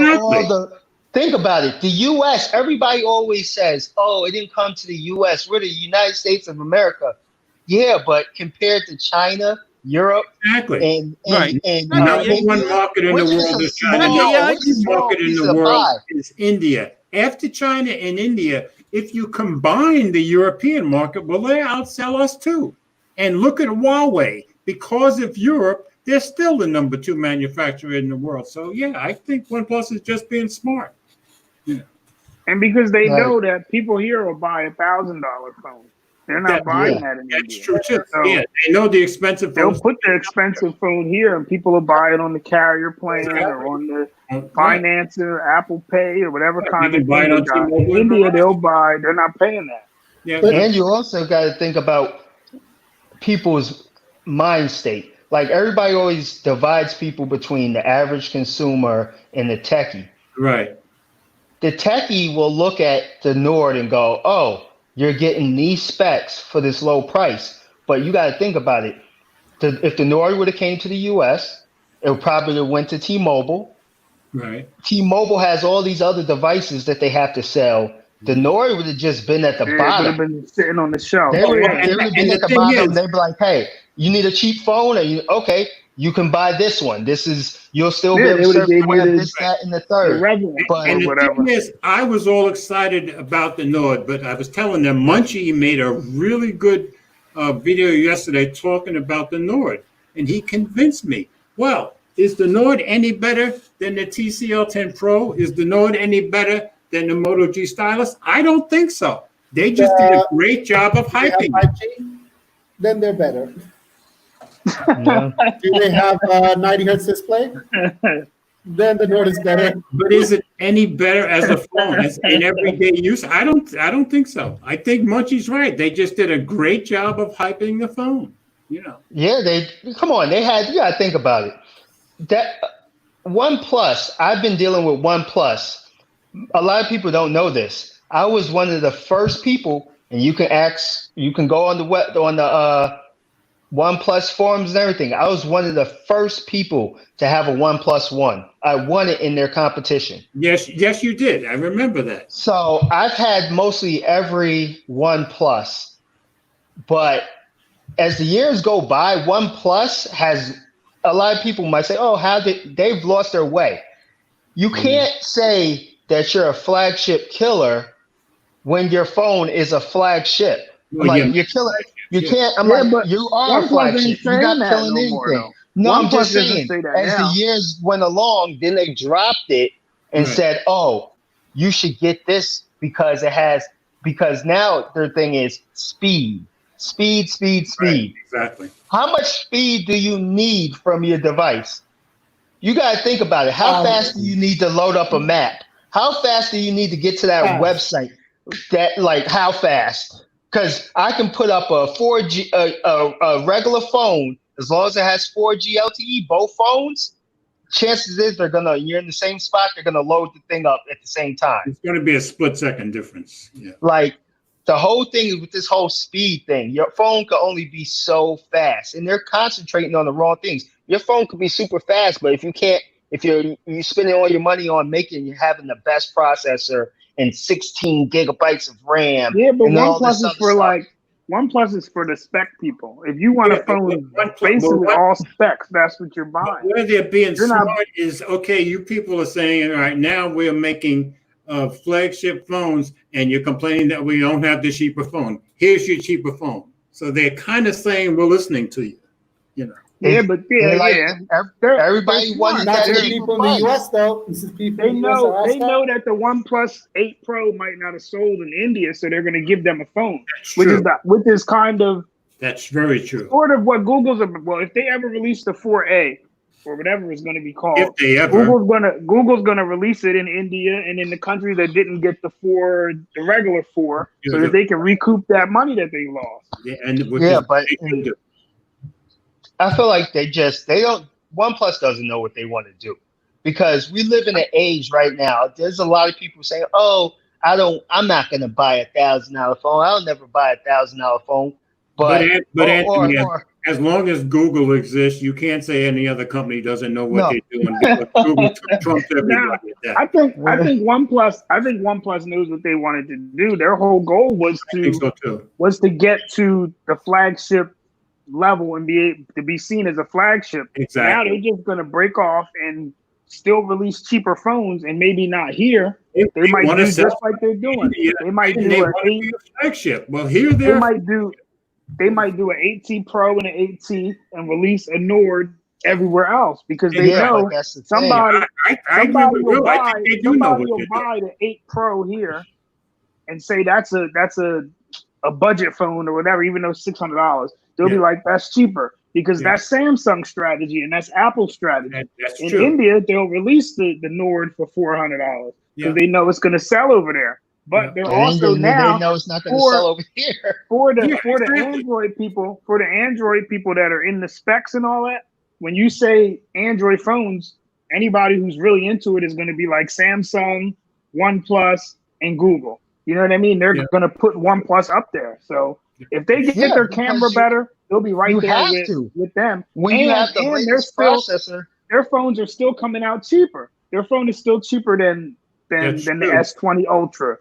think about it. The US, everybody always says, oh, it didn't come to the US. We're the United States of America. Yeah, but compared to China, Europe, and number one market in the world is China. Number one market in the world is India. After China and India, if you combine the European market, well, they outsell us too. And look at Huawei. Because of Europe, they're still the number 2 manufacturer in the world. So, yeah, I think OnePlus is just being smart. Yeah. And because they know that people here will buy $1,000 phones. They're not buying that in India. That's true, too. So they know the expensive phones. They'll put the expensive phone here, and people will buy it on the carrier plan or on the financer, Apple Pay, or whatever kind of thing. In India, they'll buy. They're not paying that. Yeah. And you also got to think about people's mind state. Like everybody always divides people between the average consumer and the techie. Right. The techie will look at the Nord and go, oh, you're getting these specs for this low price. But you got to think about it. If the Nord would have came to the US, it would probably have went to T-Mobile. Right. T-Mobile has all these other devices that they have to sell. The Nord would have just been at the bottom. Would have been sitting on the shelf. They would have been at the bottom. They'd be like, hey, you need a cheap phone? Okay, you can buy this one. You'll still be able to surf the web, this, that, and the third. And the thing is, I was all excited about the Nord, but I was telling them, Munchie made a really good video yesterday talking about the Nord, and he convinced me. Well, is the Nord any better than the TCL 10 Pro? Is the Nord any better than the Moto G Stylus? I don't think so. They just did a great job of hyping it. Then they're better. No. Do they have 90 hertz display? Then the Nord is better. But is it any better as a phone, as in everyday use? I don't think so. I think Munchie's right. They just did a great job of hyping the phone. Yeah, you got to think about it. That OnePlus, I've been dealing with OnePlus. A lot of people don't know this. I was one of the first people, and you can go on the web, on the OnePlus forums and everything. I was one of the first people to have a OnePlus One. I won it in their competition. Yes, you did. I remember that. So I've had mostly every OnePlus, but as the years go by, OnePlus has, a lot of people might say, oh, they've lost their way. You can't say that you're a flagship killer when your phone is a flagship. You're killing. You can't. But you are a flagship. You're not killing anything. No, I'm just saying. As the years went along, then they dropped it and said, "Oh, you should get this because it has." Because now their thing is speed. Right, exactly. How much speed do you need from your device? You got to think about it. How fast do you need to load up a map? How fast do you need to get to that website? That like how fast? Because I can put up a 4G, a regular phone as long as it has 4G LTE. Both phones, chances is you're in the same spot. They're gonna load the thing up at the same time. It's going to be a split-second difference. Yeah. Like the whole thing is with this whole speed thing. Your phone can only be so fast, and they're concentrating on the wrong things. Your phone could be super fast, but if you're spending all your money on having the best processor and 16 gigabytes of RAM. Yeah, but OnePlus is for the spec people. If you want a phone basically all specs, that's what you're buying. Where they're being smart is, okay, you people are saying, all right, now we're making flagship phones, and you're complaining that we don't have the cheaper phone. Here's your cheaper phone. So they're kind of saying we're listening to you, you know. Yeah, but everybody wants Not that the cheaper people in the phone. US though. This is people they in the know US they know that the OnePlus 8 Pro might not have sold in India, so they're going to give them a phone, which is kind of That's very true. sort of what Google's about. Well, if they ever release the 4A or whatever it's going to be called, If they ever. Google's gonna release it in India and in the countries that didn't get the regular 4, so that they can recoup that money that they lost. But I feel like OnePlus doesn't know what they want to do, because we live in an age right now. There's a lot of people saying, "Oh, I'm not going to buy $1,000 phone. I'll never buy $1,000 phone." But Anthony, as long as Google exists, you can't say any other company doesn't know what they're doing. Because Google trumps everybody. I think OnePlus knows what they wanted to do. Their whole goal was to get to the flagship level and be seen as a flagship. Exactly. Now they're just going to break off and still release cheaper phones, and maybe not here. They might do just like they're doing. They might do a flagship. Well, here they might do an 8T Pro and an 8T and release a Nord everywhere else, because they know somebody will buy the 8 Pro here and say that's a budget phone or whatever, even though it's $600. They'll be like, that's cheaper, because that's Samsung's strategy and that's Apple's strategy. In India, they'll release the Nord for $400 because they know it's going to sell over there. But they're also they know it's not going to sell over here. For the Android people, that are in the specs and all that, when you say Android phones, anybody who's really into it is going to be like Samsung, OnePlus, and Google. You know what I mean? They're going to put OnePlus up there. So if they get their camera better, they'll be right there with them. When you have the latest processor, their phones are still coming out cheaper. Their phone is still cheaper than the S20 Ultra.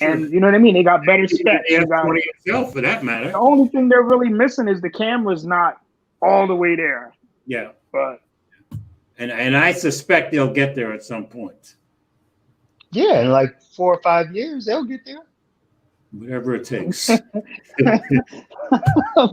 And you know what I mean? They got better specs. The S20 itself, for that matter. The only thing they're really missing is the camera's not all the way there. Yeah. But and I suspect they'll get there at some point. Yeah, in like 4 or 5 years, they'll get there. Whatever it takes. 4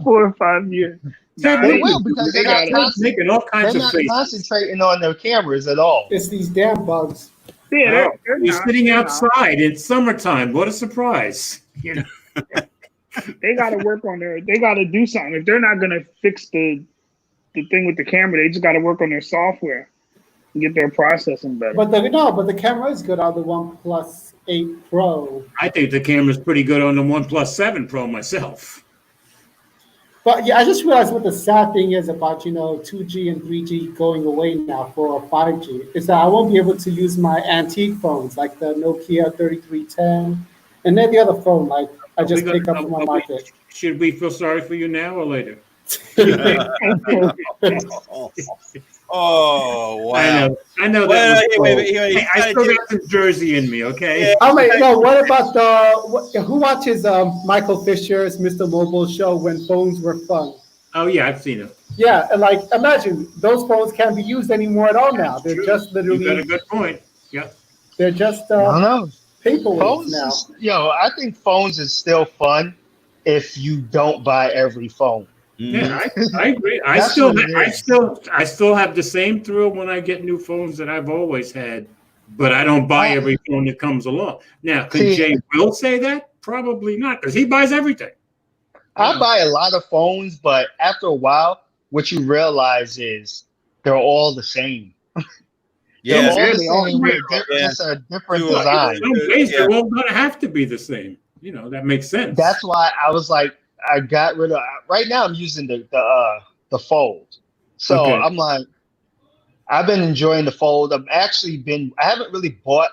or 5 years. They will, because they're not making all kinds of faces. Concentrating on their cameras at all. It's these damn bugs. Yeah, you're sitting outside in summertime. What a surprise! You know, they got to work on they got to do something. If they're not going to fix the thing with the camera, they just got to work on their software and get their processing better. But the camera is good on the OnePlus 8 Pro. I think the camera's pretty good on the OnePlus 7 Pro myself. But yeah, I just realized what the sad thing is about 2G and 3G going away now for 5G is that I won't be able to use my antique phones like the Nokia 3310 and then the other phone like I just picked up from my market. Should we feel sorry for you now or later? Oh wow! I know that. Wait, I still got some Jersey in me. Okay. Oh wait, no. What about who watches Michael Fisher's Mr. Mobile show when phones were fun? Oh yeah, I've seen it. Yeah, and like imagine those phones can't be used anymore at all now. They're just literally. You got a good point. Yeah. They're just I don't know. Paperweights now. I think phones is still fun if you don't buy every phone. Yeah, I agree. I still have the same thrill when I get new phones that I've always had, but I don't buy every phone that comes along. Now, could Jay Will say that? Probably not, because he buys everything. I buy a lot of phones, but after a while, what you realize is they're all the same. Yeah, all the they all same, weird. just a different Too, design. In some ways, they're all going to have to be the same. You know, that makes sense. That's why I was like, I got rid of. Right now, I'm using the Fold. So Okay. I'm like, I've been enjoying the Fold. I haven't really bought.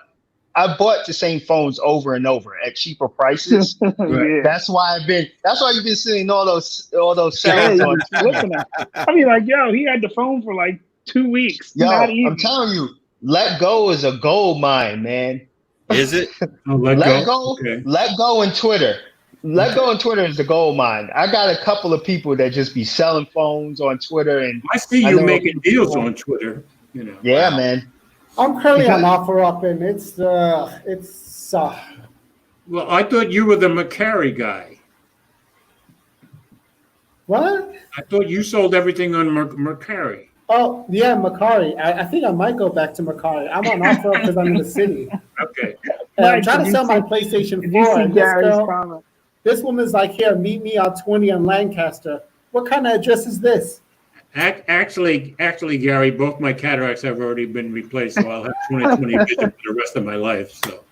I bought the same phones over and over at cheaper prices. Yeah. That's why you've been seeing all those Yeah, sales you on was flipping it. I mean, like, yo, he had the phone for like 2 weeks. Yo, Not even. I'm telling you, Let Go is a gold mine, man. is it? I'll let Let go. Go, Okay. Let Go and Twitter. Let Go and Twitter is the gold mine. I got a couple of people that just be selling phones on Twitter, and I see I you know making people- deals on Twitter. You know. yeah, Wow. man. I'm currently on OfferUp, and it's Well, I thought you were the Macari guy. what? I thought you sold everything on Macari. Oh yeah, Macari. I think I might go back to Macari. I'm on OfferUp because I'm in the city. Okay. And I'm Mike, trying did to you sell my see- PlayStation Did you 4, see and this Gary's girl, comment? this woman's like, here, meet me on 20 on Lancaster. What kind of address is this? Actually, Gary, both my cataracts have already been replaced, so I'll have 20/20 vision for the rest of my life. So.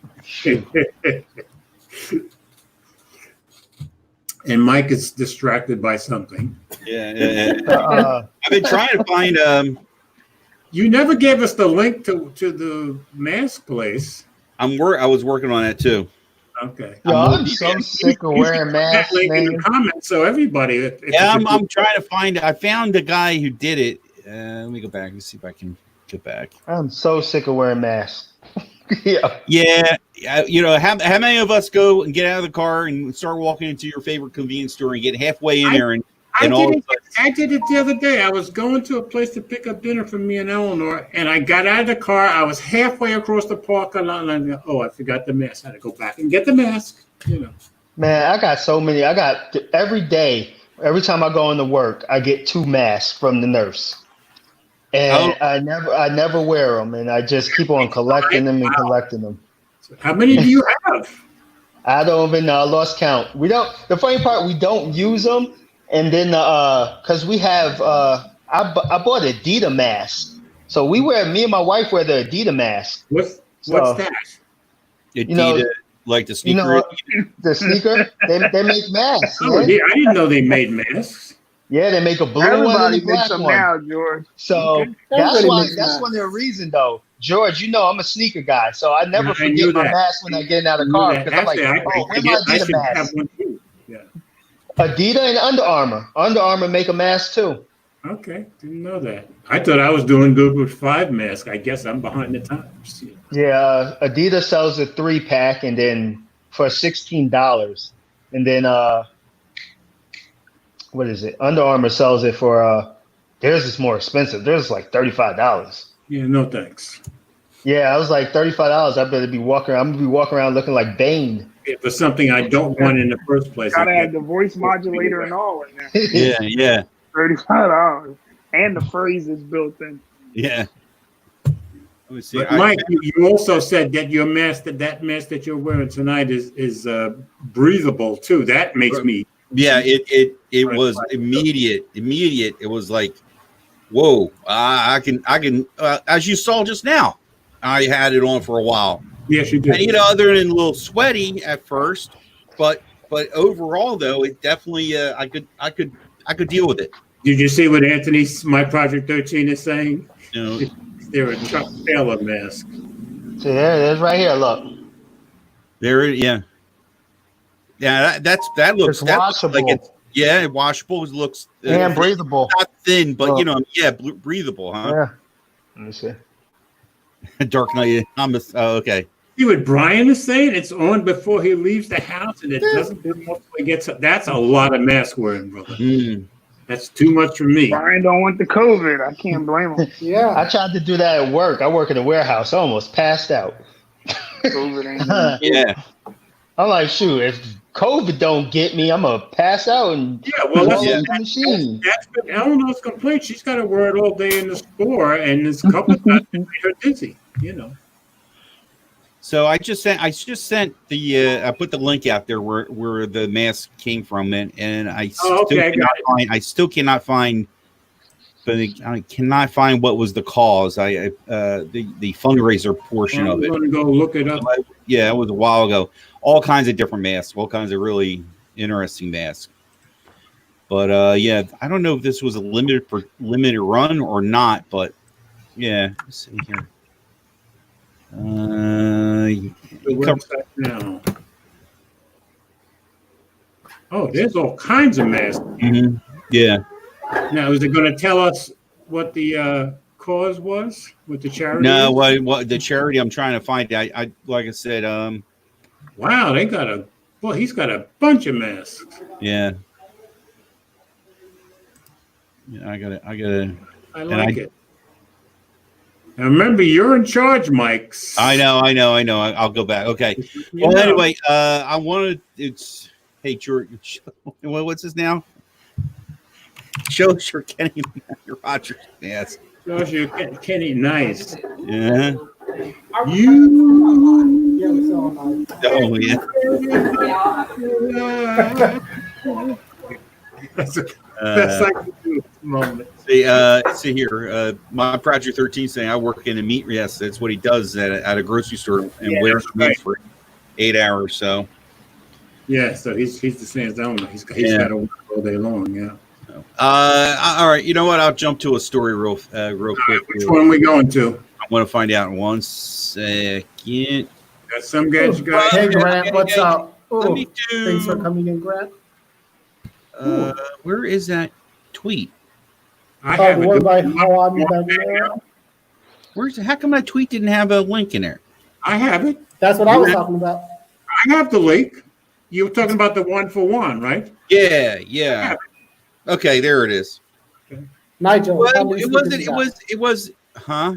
And Mike is distracted by something. Yeah. Uh, I've been trying to find. You never gave us the link to the mask place. I was working on that too. Okay. yo, I'm so sick of You should wearing put that masks, link in man. the comments so everybody. if Yeah, it's a I'm good- trying to find it. I found the guy who did it. Let me go back and see if I can get back. I'm so sick of wearing masks. Yeah. Yeah, you know, how many of us go and get out of the car and start walking into your favorite convenience store and get halfway in there and all of a I did it the other day. I was going to a place to pick up dinner for me and Eleanor, and I got out of the car. I was halfway across the parking lot, and I go, "Oh, I forgot the mask. I had to go back and get the mask." You know. Man, I got so many. I got every day, every time I go into work, I get 2 masks from the nurse. And I never wear them, and I just keep on collecting them and collecting them. So how many do you have? I don't even know. I lost count. We don't. The funny part, we don't use them, and then because we have, I bought Adidas mask, so me and my wife wear the Adidas mask. What's So, that? Adidas, You know- like the You sneaker. know, the sneaker, they make masks. Oh, Yeah. yeah, I didn't know they made masks. Yeah, they make a blue one and Everybody a makes black them one. now, George. So Okay. that's Everybody why. makes That's masks. one of the reason, though. George, you know I'm a sneaker guy, so I never I knew forget my that. mask when I get out of the I car knew that. because I'm like, Actually, oh, where's my I Adidas should have mask? one too. Yeah. Adidas and Under Armour. Under Armour make a mask too. Okay, didn't know that. I thought I was doing good with 5 masks. I guess I'm behind the times. Yeah, Adidas sells a 3-pack and then for $16, and then what is it? Under Armour sells it for theirs is more expensive. Theirs is like $35. Yeah, no thanks. Yeah, I was like $35. I better be walking. I'm gonna be walking around looking like Bane. Yeah, for something I don't want in the first place. Gotta I have get- the voice modulator and all in there. Yeah. $35. And the phrase is built in. Yeah. Let me see. But Mike, you also said that your mask, that mask that you're wearing tonight is breathable too. That makes me. Yeah, it was immediate. It was like, whoa! I can. As you saw just now, I had it on for a while, Yes, you did. and other than a little sweaty at first, but overall though, it definitely I could deal with it. Did you see what Anthony's My Project 13 is saying? You know, They're a Chuck Taylor mask. So there it is, right here. Look, yeah. That looks it's washable like it's washable. It looks and breathable. not thin, but Look. breathable, huh? Yeah. Let me see. Dark Knight. Okay. See what Brian is saying? It's on before he leaves the house, and it doesn't do much when he gets up. That's a lot of mask wearing, brother. That's too much for me. Brian don't want the COVID. I can't blame him. Yeah. I tried to do that at work. I work in a warehouse. I almost passed out. COVID ain't Yeah. I'm like, shoot, if COVID don't get me, I'm gonna pass out and Yeah, well, fall that's, off the machine. that's been Eleanor's complaint. She's got to wear it all day in the store, and there's a couple of times it made her dizzy. So I just sent the I put the link out there where the mask came from, and I still okay, cannot find but I cannot find what was the cause. The fundraiser portion of it. I'm going to go look it up. Yeah, it was a while ago. All kinds of different masks, all kinds of really interesting masks. But yeah, I don't know if this was a limited run or not. But yeah, let's see here. The website now. Oh, there's all kinds of masks. Mm-hmm. Yeah. Now, is it going to tell us what the cause was? What the charity? No, is? what the charity? I'm trying to find. I like I said. Wow, they got a. Well, he's got a bunch of masks. Yeah. Yeah, I got it. I like it. Now remember, you're in charge, Mike. I know. I'll go back. Okay. Well, anyway, I wanted. It's hey, George. What's this now? Show your Kenny Rogers. Yes. Shows you Kenny. Nice. Yeah. You. Oh yeah. That's like the moment. See here. My Project 13 saying I work in a meat. Yes, that's what he does at a grocery store and wears meat for 8 hours. So. Yeah, so he's the same owner. He's got to work all day long. Yeah. All right. You know what? I'll jump to a story real quick. Which one are we going to? I want to find out in 1 second. Got some guys. Hey, Grant, what's up? Let me Thanks for coming in, Grant. Where is that tweet? I have what it. about how I'm that? How come that tweet didn't have a link in there? I have it. That's what I was talking about. I have the link. You were talking about the 1-for-1, right? Yeah. Okay, there it is. Nigel. Well, it was, huh?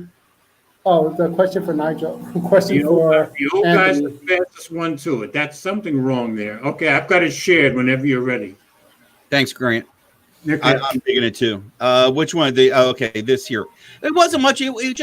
Oh, the question for Nigel. Question for the old guy's Anthony. the fastest one to it. That's something wrong there. Okay, I've got it shared whenever you're ready. Thanks, Grant. Okay. I'm digging it too. Which one? Okay, this here. It wasn't much. It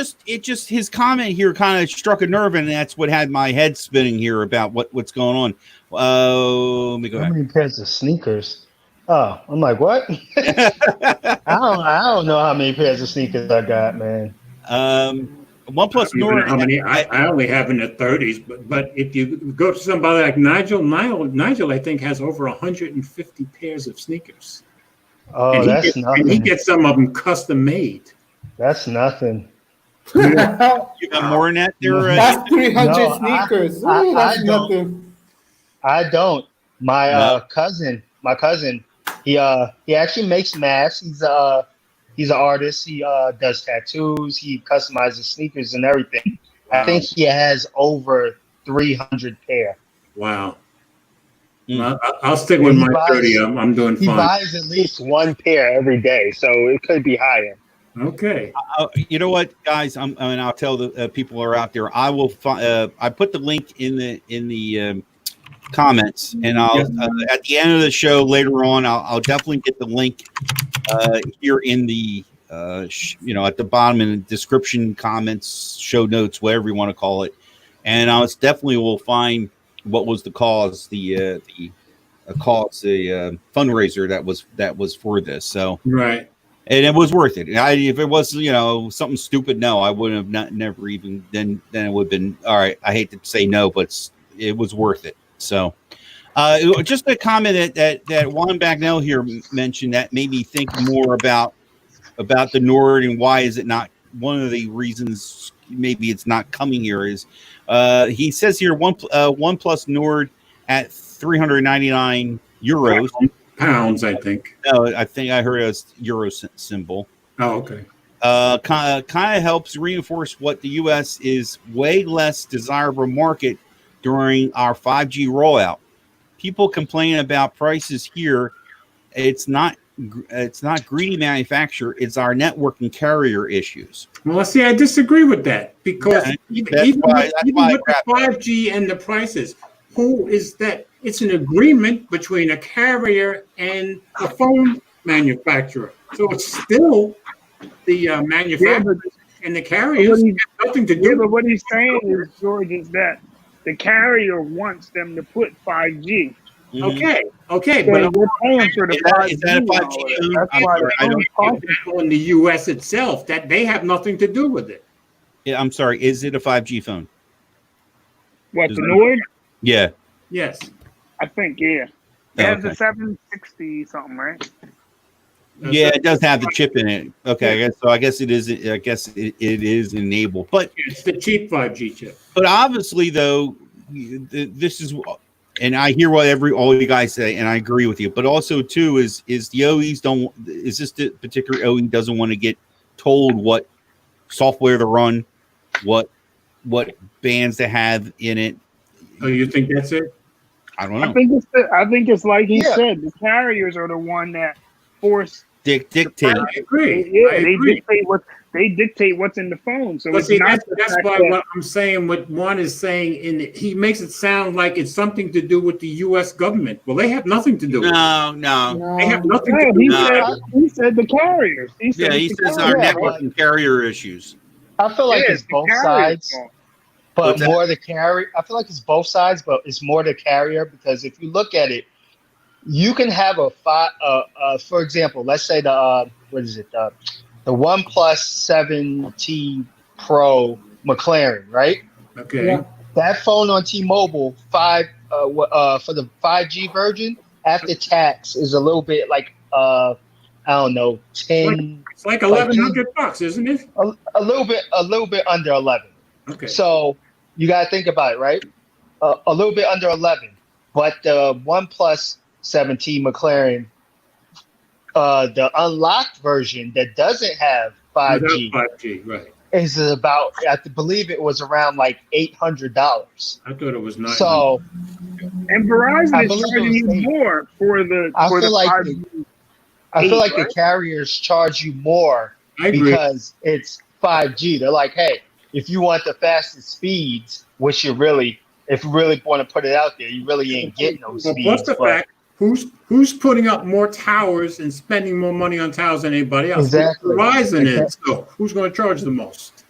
just his comment here kind of struck a nerve, and that's what had my head spinning here about what's going on. Let me go back. How many pairs of sneakers? Oh, I'm like, what? I don't know how many pairs of sneakers I got, man. OnePlus Nord. How many? I only have in the 30s, but if you go to somebody like Nigel, I think has over 150 pairs of sneakers. Oh, and that's nothing. And he gets some of them custom made. That's nothing. You got more than that there? That's 300 No, sneakers. I That's don't. nothing. I don't. My cousin, he actually makes masks. He's an artist. He does tattoos. He customizes sneakers and everything. I think he has over 300 pair. Wow. I'll stick with my 30. I'm doing fine. He buys at least one pair every day, so it could be higher. Okay. You know what, guys? I'll tell the people who are out there. I will. I put the link in the comments, and I'll at the end of the show later on. I'll definitely get the link here in the at the bottom in the description, comments, show notes, whatever you want to call it, and I definitely will find what was the cause, the fundraiser that was for this. So right. And it was worth it. If it was, something stupid, no, I would have never even. Then it would have been all right. I hate to say no, but it was worth it. So, just a comment that Juan Bagnell here mentioned that made me think more about the Nord and why is it not. One of the reasons maybe it's not coming here is he says here OnePlus Nord at 399 euros. Pounds, I think. No, I think I heard a euro symbol. Oh, okay. Kind of helps reinforce what the U.S. is way less desirable market during our 5G rollout. People complain about prices here. It's not greedy manufacturer. It's our network and carrier issues. Well, see, I disagree with that because even with the 5G and the prices, who is that? It's an agreement between a carrier and a phone manufacturer. So it's still the manufacturer and the carriers have nothing to do. But what he's saying is, George, is that the carrier wants them to put 5G. Okay, They, but they're paying for the Is that 5G. a 5G now. phone? That's I'm why sorry, I the don't- phone's costing. in the U.S. itself, that they have nothing to do with it. Yeah, I'm sorry. Is it a 5G phone? What, Is the that- Nord? Yeah. Yes. I think, yeah. It has Okay. the 760 something, right? Yeah, it does have the chip in it. Okay, I guess it is. I guess it is enabled, but It's the cheap 5G chip. obviously though, this is, and I hear what all you guys say, and I agree with you. But also too is the OEs don't. Is this the particular OE doesn't want to get told what software to run, what bands to have in it? Oh, you think that's it? I don't I know. think it's like he Yeah. said. The carriers are the one that force. Dictate. I agree. They dictate what's in the phone. So But it's see, not that's why what I'm saying, what Juan is saying, he makes it sound like it's something to do with the U.S. government. Well, they have nothing to do with it. No. They have nothing No, to do he with said it. he said the carriers. He said Yeah, he the says carriers. our Yeah, network and carrier issues. I feel like Yeah, it's the both carrier's sides, fault. but What's that? more the carrier. I feel like it's both sides, but it's more the carrier because if you look at it, you can have for example, let's say the what is it, the OnePlus 7T Pro McLaren, right? Okay. Yeah. That phone on T-Mobile for the 5G version after tax is a little bit like I don't know, 10, It's like $1,100, isn't it? a little bit under 11. Okay. So you got to think about it, right? A little bit under 11, but the OnePlus 7T McLaren, the unlocked version that doesn't have 5G, Without 5G, right. is about, I believe it was around like $800. I thought it was $900. So And Verizon I is believe it charging was you 8. more for the I for feel the like 5G. I feel like right? the carriers charge you more I agree. because it's 5G. They're like, hey, if you want the fastest speeds, which if you really want to put it out there, you really ain't getting those Well, speeds. plus the but- fact, who's putting up more towers and spending more money on towers than anybody else? Exactly. Verizon is. So who's going to charge the most?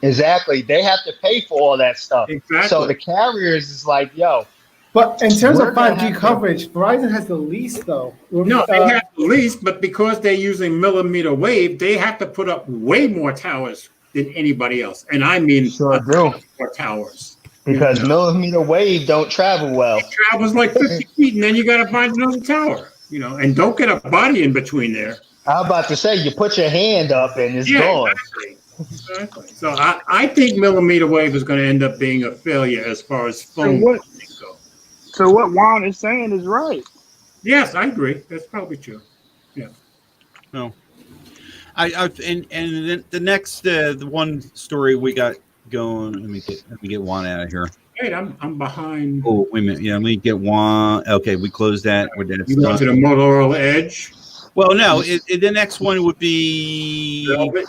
Exactly. They have to pay for all that stuff. Exactly. So the carriers is like, yo, But in terms We're of gonna 5G have to- coverage, Verizon has the least though. No, they have the least, but because they're using millimeter wave, they have to put up way more towers than anybody else. And I mean, Sure do. more towers. because millimeter wave don't travel well. It travels like 50 feet, and then you got to find another tower, and don't get a body in between there. I'm about to say, you put your hand up and it's Yeah, gone. exactly. So I think millimeter wave is going to end up being a failure as far as phone what- go. So what Juan is saying is right. Yes, I agree. That's probably true. No. And then the next the one story we got going. Let me get Juan out of here. Wait, I'm behind. Oh, wait a minute. Yeah, let me get Juan. Okay, we closed that. We're dead. You go to the Motorola Edge. Well, no. The next one would be Velvet.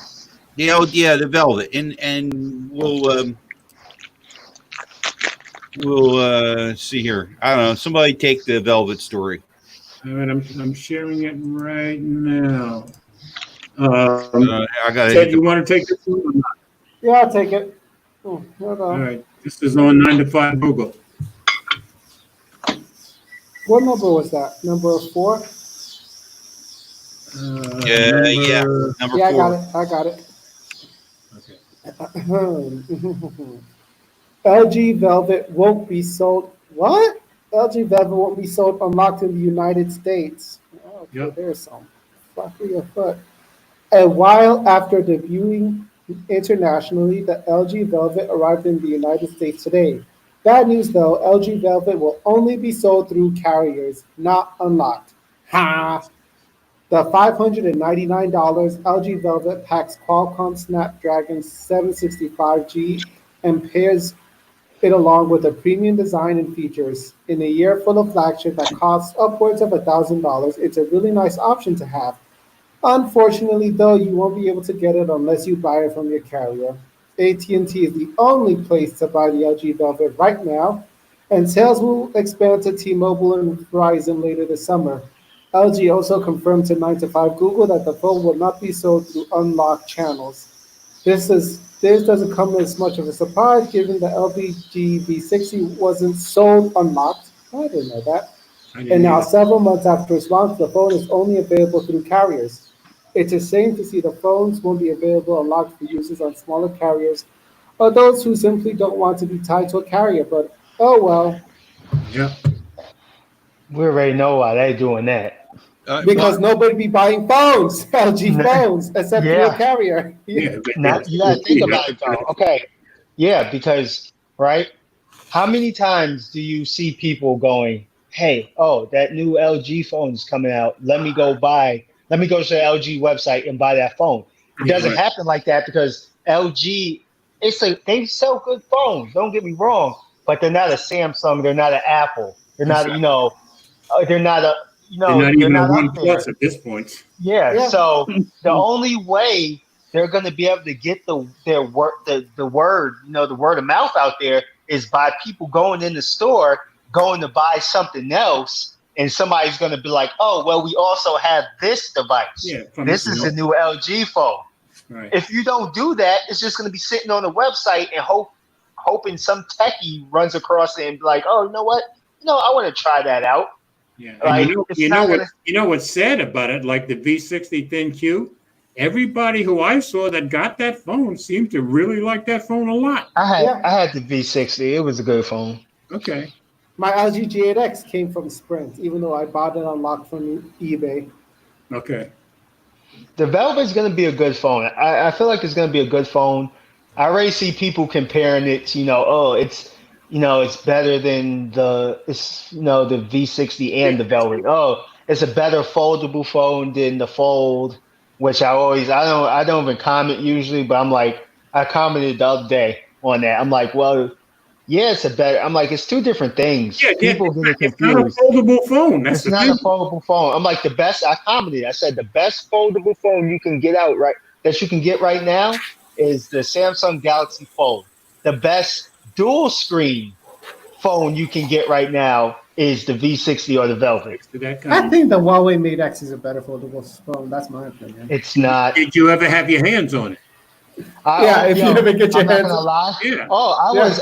the Velvet, and we'll see here. I don't know. Somebody take the Velvet story. All right, I'm sharing it right now. I got Ted, you it. want to take this one or not? Yeah, I'll take it. Oh, hold All on. right, this is on 9 to 5 Google. What number was that? Number 4? Yeah. Number- Number Yeah, 4. I got it. Okay. LG Velvet won't be sold. What? LG Velvet won't be sold unlocked in the United States. Oh, okay, Yep. there's some fluffy foot. A while after debuting internationally, the LG Velvet arrived in the United States today. Bad news though, LG Velvet will only be sold through carriers, not unlocked. Ha! The $599 LG Velvet packs Qualcomm Snapdragon 765G and pairs it along with a premium design and features. In a year full of flagship that costs upwards of $1,000, it's a really nice option to have. Unfortunately, though, you won't be able to get it unless you buy it from your carrier. AT&T is the only place to buy the LG Velvet right now, and sales will expand to T-Mobile and Verizon later this summer. LG also confirmed to 9 to 5 Google that the phone will not be sold through unlocked channels. This doesn't come as much of a surprise given the LG V60 wasn't sold unlocked. I didn't know that. And now, several months after its launch, the phone is only available through carriers. It's a shame to see the phones won't be available unlocked for users on smaller carriers or those who simply don't want to be tied to a carrier, but oh well. Yeah. We already know why they're doing that. Because nobody be buying phones, LG phones, except through a carrier. Yeah. Now, you gotta think about it though. Okay. Yeah, because right? How many times do you see people going, hey, oh, that new LG phone is coming out. Let me go to the LG website and buy that phone. It doesn't happen like that because LG, they sell good phones. Don't get me wrong, but they're not a Samsung. They're not an Apple. They're not, they're not even a OnePlus at this point. Yeah. So the only way they're going to be able to get the word, the word of mouth out there is by people going in the store, going to buy something else, and somebody's going to be like, oh, well, we also have this device. Yeah, this is a new LG phone. Right. If you don't do that, it's just going to be sitting on the website and hoping some techie runs across it and be like, oh, you know what? I want to try that out. Yeah, like, you know what's sad about it? Like the V60 ThinQ, everybody who I saw that got that phone seemed to really like that phone a lot. I had the V60. It was a good phone. Okay. My LG G8X came from Sprint, even though I bought it unlocked from eBay. Okay. The Velvet's going to be a good phone. I feel like it's going to be a good phone. I already see people comparing it to, it's better than the V60 and the Velvet. Oh, it's a better foldable phone than the Fold, which I don't even comment usually, but I'm like, I commented the other day on that. I'm like, well, yeah, it's two different things. Yeah, people get confused. It's not a foldable phone. It's not a foldable phone. I'm like, I commented. I said the best foldable phone you can get that you can get right now is the Samsung Galaxy Fold. The best dual screen phone you can get right now is the V60 or the Velvet. I think the Huawei Mate X is a better foldable phone. That's my opinion. It's not. Did you ever have your hands on it? If you ever get your hands on it. Yeah. Oh,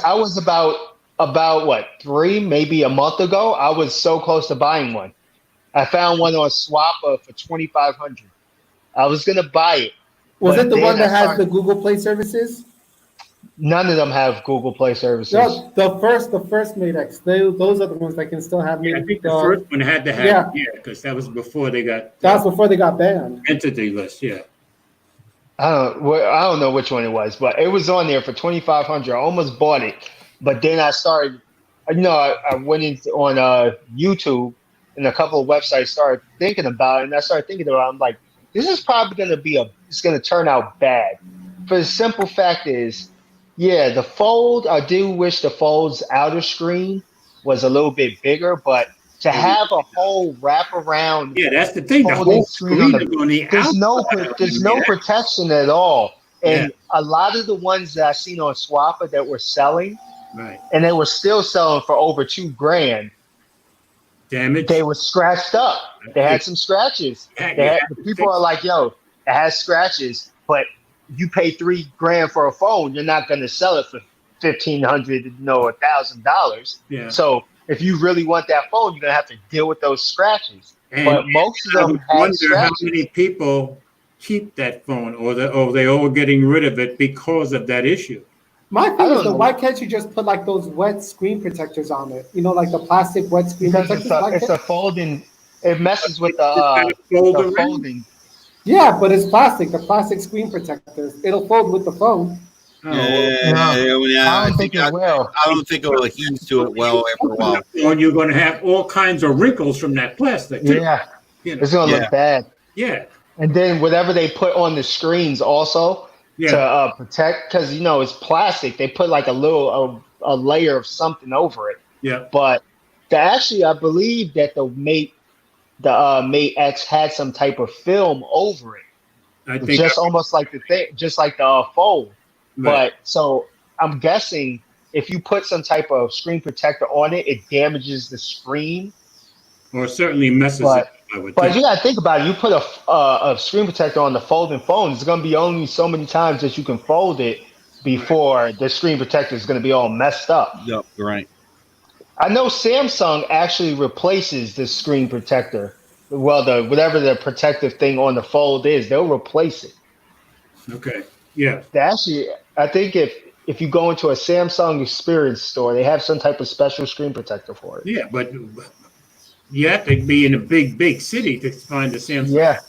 I was about what, 3, maybe a month ago. I was so close to buying one. I found one on Swappa for $2,500. I was gonna buy it. Was it the one that has the Google Play services? None of them have Google Play services. No, the first Mate X. Those are the ones that can still have. Yeah, I think the first one had to have. Yeah, because that was before they got. That's before they got banned. Entity list, yeah. I don't know which one it was, but it was on there for $2,500. I almost bought it, but then I started. I went on YouTube and a couple of websites, started thinking about it, and I started thinking about it. I'm like, this is probably going to it's going to turn out bad. For the simple fact is, yeah, the Fold, I do wish the Fold's outer screen was a little bit bigger, but to have a whole wraparound, that's the thing. The whole screen on there's no protection at all, and a lot of the ones that I seen on Swappa that were selling, right, and they were still selling for over $2,000. Damage. They were scratched up. They had some scratches. People are like, "Yo, it has scratches," but you pay $3,000 for a phone, you're not going to sell it for $1,500, $1,000. Yeah. So if you really want that phone, you're going to have to deal with those scratches. But most of them have scratches. How many people keep that phone, or they all getting rid of it because of that issue. My thing is, why can't you just put like those wet screen protectors on it? Like the plastic wet screen protectors. It's a folding. It messes with the folding. Yeah, but it's plastic. The plastic screen protectors. It'll fold with the phone. I don't think it will. I don't think it will adhere to it well after a while. Or you're going to have all kinds of wrinkles from that plastic. Yeah, it's going to look bad. Yeah. And then whatever they put on the screens also to protect, because it's plastic. They put like a layer of something over it. Yeah. But I believe that the Mate X had some type of film over it. I think just almost like the Fold. Right. But so I'm guessing if you put some type of screen protector on it, it damages the screen. Or certainly messes it up. But you gotta think about it. You put a screen protector on the folding phone. It's gonna be only so many times that you can fold it before the screen protector is gonna be all messed up. Yep, right. I know Samsung actually replaces the screen protector. Well, whatever the protective thing on the Fold is, they'll replace it. Okay. Yeah. Actually, I think if you go into a Samsung Experience store, they have some type of special screen protector for it. Yeah, but you have to be in a big city to find a Samsung. Yeah.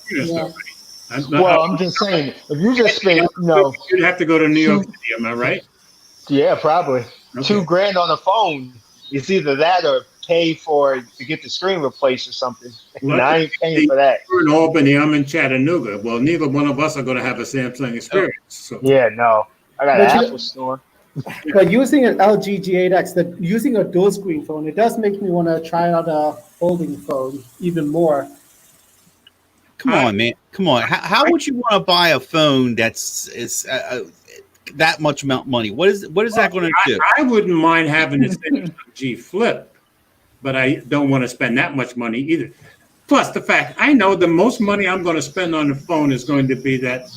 I'm just saying, if you just spend, you'd have to go to New York City. Am I right? Yeah, probably. Okay. $2,000 on a phone. It's either that or pay to get the screen replaced or something. Well, I ain't paying for that. You're in Albany, I'm in Chattanooga. Well, neither one of us are going to have a Samsung Experience. So. Yeah, no. I got an Apple store. But using an LG G8X, using a dual screen phone, it does make me want to try out a folding phone even more. Come on, man. Come on. How would you want to buy a phone that's that much money? What is that going to do? I wouldn't mind having a Samsung G Flip, but I don't want to spend that much money either. Plus, the fact I know the most money I'm going to spend on the phone is going to be that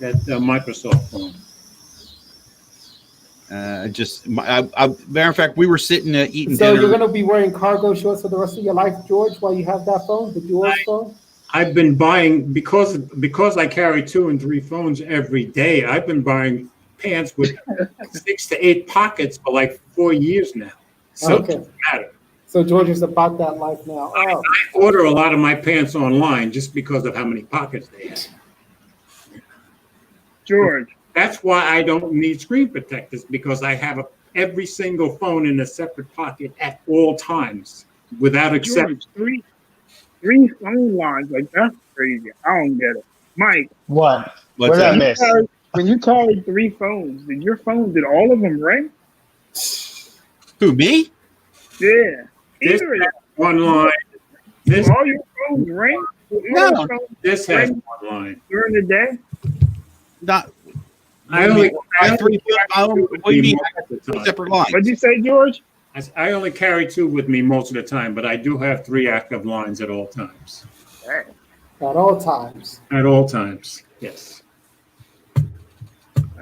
Microsoft phone. Matter of fact, we were sitting eating So dinner. you're going to be wearing cargo shorts for the rest of your life, George, while you have that phone, the dual phone? I've been buying because I carry 2 and 3 phones every day. I've been buying pants with 6 to 8 pockets for like 4 years now. So Okay. it doesn't matter. So George is about that life now. Oh. I order a lot of my pants online just because of how many pockets they have. George. That's why I don't need screen protectors, because I have every single phone in a separate pocket at all times, without exception. George, three phone lines, like that's crazy. I don't get it. Mike. What? What's What did I that? miss? When you carried 3 phones, did all of them ring? Who, me? Yeah. This Either of has them. one line. This All your phones ring? No. this has one line. During the day? Not. I only What do you mean? Separate lines. What'd you say, George? I only carry 2 with me most of the time, but I do have 3 active lines at all times. Hey. At all times. At all times, yes.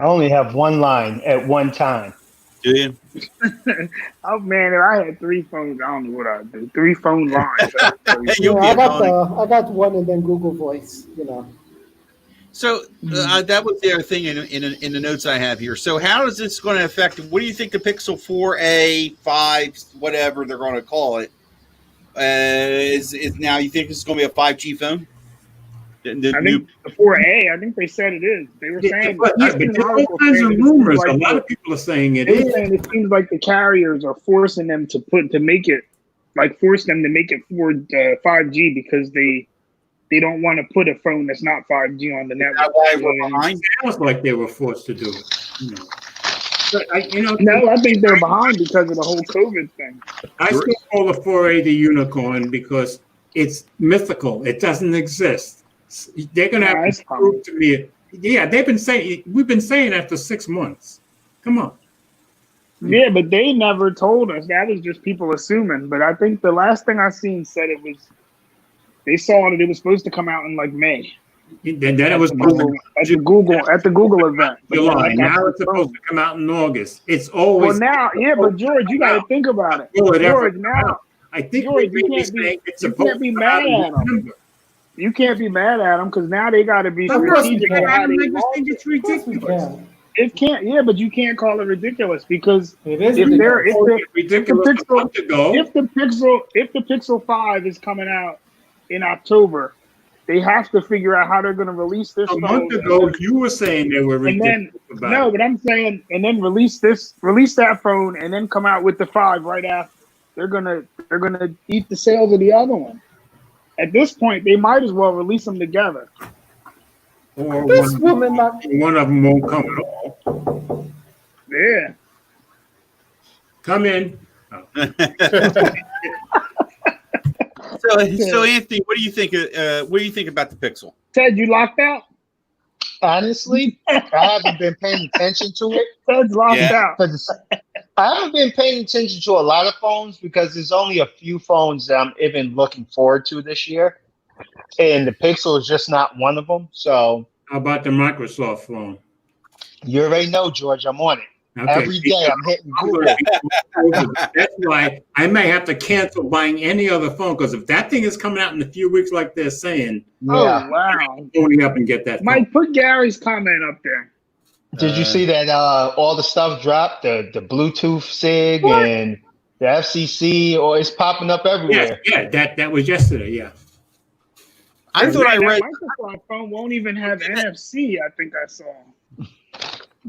I only have one line at one time. Do you? Oh man, if I had 3 phones, I don't know what I'd do. 3 phone lines. You'll Yeah, be I got one and then Google Voice, So that was the other thing in the notes I have here. So how is this going to affect? What do you think the Pixel 4a, 5, whatever they're going to call it, is now? You think this is going to be a 5G phone? I think the 4A. I think they said it is. They were saying. But there's all kinds of rumors. A lot of people are saying it They were is. saying it seems like the carriers are forcing them to make it for 5G because they don't want to put a phone that's not 5G on the network. That's why we're behind. It sounds like they were forced to do it. But No, I think they're behind because of the whole COVID thing. I still call the 4A the unicorn because it's mythical. It doesn't exist. They're going to have to prove to me. Yeah, we've been saying that for 6 months. Come on. Yeah, but they never told us. That was just people assuming. But I think the last thing I seen said they saw that it was supposed to come out in like May. Then it was at the Google event. July. Now it's supposed to come out in August. It's always but George, you got to think about it. George, now I think George, you can't be mad at them. You can't be mad at them because now they got to be strategic. I just think it's ridiculous. It can't. Yeah, but you can't call it ridiculous because it is if the Pixel 5 is coming out in October, they have to figure out how they're going to release this. A month ago, you were saying they were ridiculous. But I'm saying, and then release that phone, and then come out with the 5 right after. They're gonna eat the sales of the other one. At this point, they might as well release them together. Or one of them won't come at all. Yeah. Come in. Oh. So Anthony, what do you think? What do you think about the Pixel? Ted, you locked out? Honestly, I haven't been paying attention to it. Ted's locked out. I haven't been paying attention to a lot of phones because there's only a few phones that I'm even looking forward to this year. And the Pixel is just not one of them. So how about the Microsoft phone? You already know, George, I'm on it. Okay. Every day I'm hitting Google. That's why I may have to cancel buying any other phone, because if that thing is coming out in a few weeks like they're saying, Yeah. Oh wow! going up and get that phone. Mike, put Gary's comment up there. Did you see that all the stuff dropped? The Bluetooth SIG and the FCC, or it's popping up everywhere. Yeah, that was yesterday, yeah. I thought I read. That Microsoft phone won't even have NFC. I think I saw.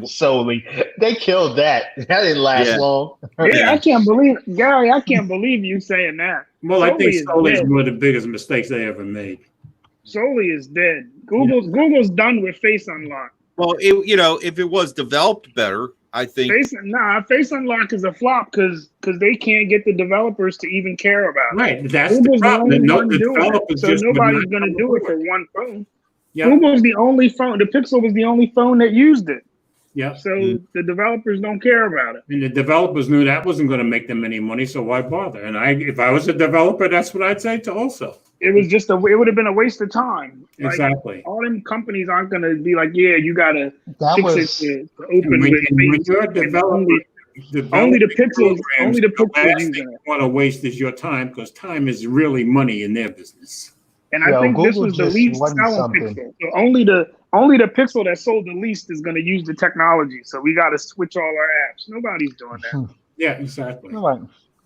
Solely. They killed that. That didn't last long. Yeah, I can't believe Gary. I can't believe you saying that. Well, I think Soli is dead. one of the biggest mistakes they ever made. Soli is dead. Google's done with Face Unlock. Well, if it was developed better, I think. Face Unlock is a flop because they can't get the developers to even care about it. Right, that's Google's the problem. only No, one the doing it, developers so just would nobody's not going to do it for one phone. Yeah. Google's the only phone. The Pixel was the only phone that used it. Yeah. So the developers don't care about it. And the developers knew that wasn't going to make them any money, so why bother? And if I was a developer, that's what I'd say to also. It was just it would have been a waste of time. Like, Exactly. all them companies aren't going to be like, yeah, you got to fix it to open And when with you're a developer, only the Pixels last using thing it. you want to waste is your time, because time is really money in their business. And I think this Google was the just least won selling something. Pixel. So only the Pixel that sold the least is going to use the technology. So we got to switch all our apps. Nobody's doing that. Yeah, exactly.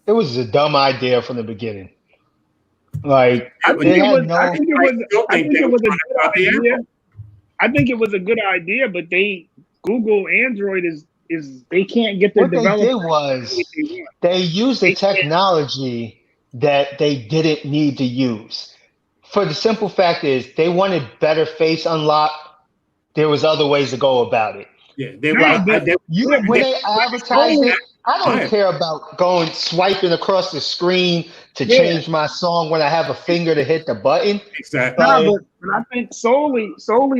It was a dumb idea from the beginning. Like, I think it was a good idea, but Google Android is they can't get their what they developers. did was they used the technology that they didn't need to use. For the simple fact is, they wanted better Face Unlock. There was other ways to go about it. Yeah, When they advertise it, I don't care about swiping across the screen to change my song when I have a finger to hit the button. Exactly. But I think Soli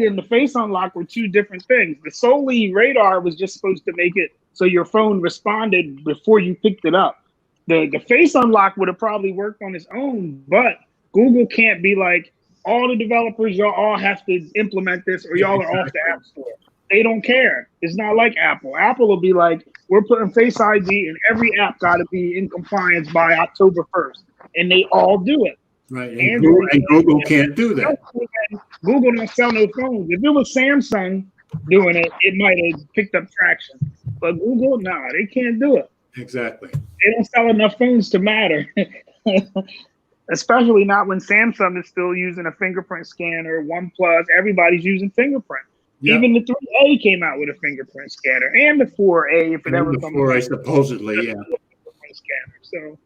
and the Face Unlock were two different things. The Soli radar was just supposed to make it so your phone responded before you picked it up. The Face Unlock would have probably worked on its own, but Google can't be like, all the developers, y'all all have to implement this or y'all are off the App Store. They don't care. It's not like Apple. Apple will be like, we're putting Face ID and every app got to be in compliance by October 1st. And they all do it. Right. And Google can't do that. Google don't sell no phones. If it was Samsung doing it, it might have picked up traction. But Google, they can't do it. Exactly. They don't sell enough phones to matter. Especially not when Samsung is still using a fingerprint scanner. OnePlus, everybody's using fingerprint. Yep. Even the 3A came out with a fingerprint scanner, and the 4A, if it ever comes out. The 4A supposedly, yeah. Scanner. So,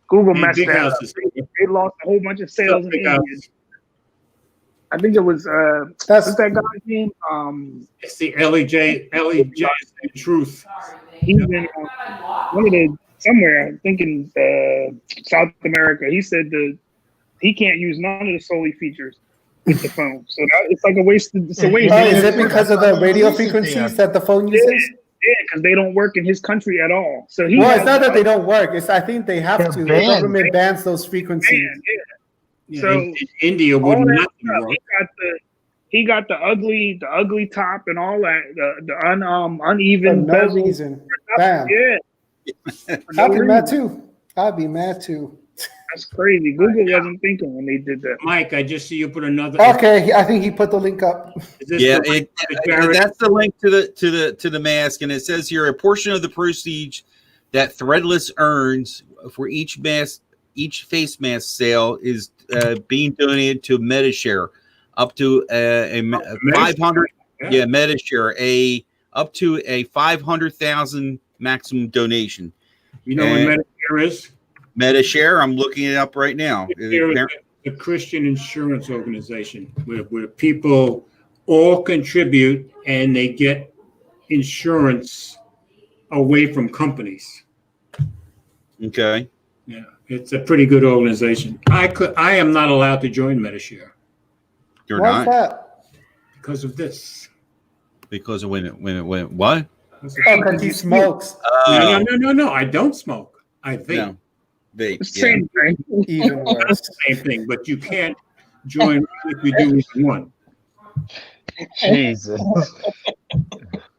Google messed that up. They lost a whole bunch of sales in India. I think it was what's that guy's name? It's the LEJ Truth. He's in one of the somewhere. I'm thinking South America. He said he can't use none of the Soli features with the phone. So it's like a waste. It's a waste. Is it because of the radio frequencies that the phone uses? Yeah, because they don't work in his country at all. So it's not that they don't work. I think they have to. The government bans those frequencies. Yeah, so India would not work. He got the ugly top and all that. The uneven bezel. Bam. Yeah. I'd be mad too. That's crazy. Google wasn't thinking when they did that. Mike, I just see you put another. Okay, I think he put the link up. Yeah, that's the link to the mask, and it says here a portion of the proceeds that Threadless earns for each face mask sale is being donated to Metashare, up to a 500. Yeah, Metashare up to a 500,000 maximum donation. You know what Metashare is? Metashare, I'm looking it up right now. It's a Christian insurance organization where people all contribute and they get insurance away from companies. Okay. Yeah, it's a pretty good organization. I am not allowed to join Metashare. You're Why's not? That? Because of this. Because of when it went what? Because he smokes. No, I don't smoke. I vape. No. Vape. Same thing. Even worse. That's the same thing, but you can't join if you do one. Jesus.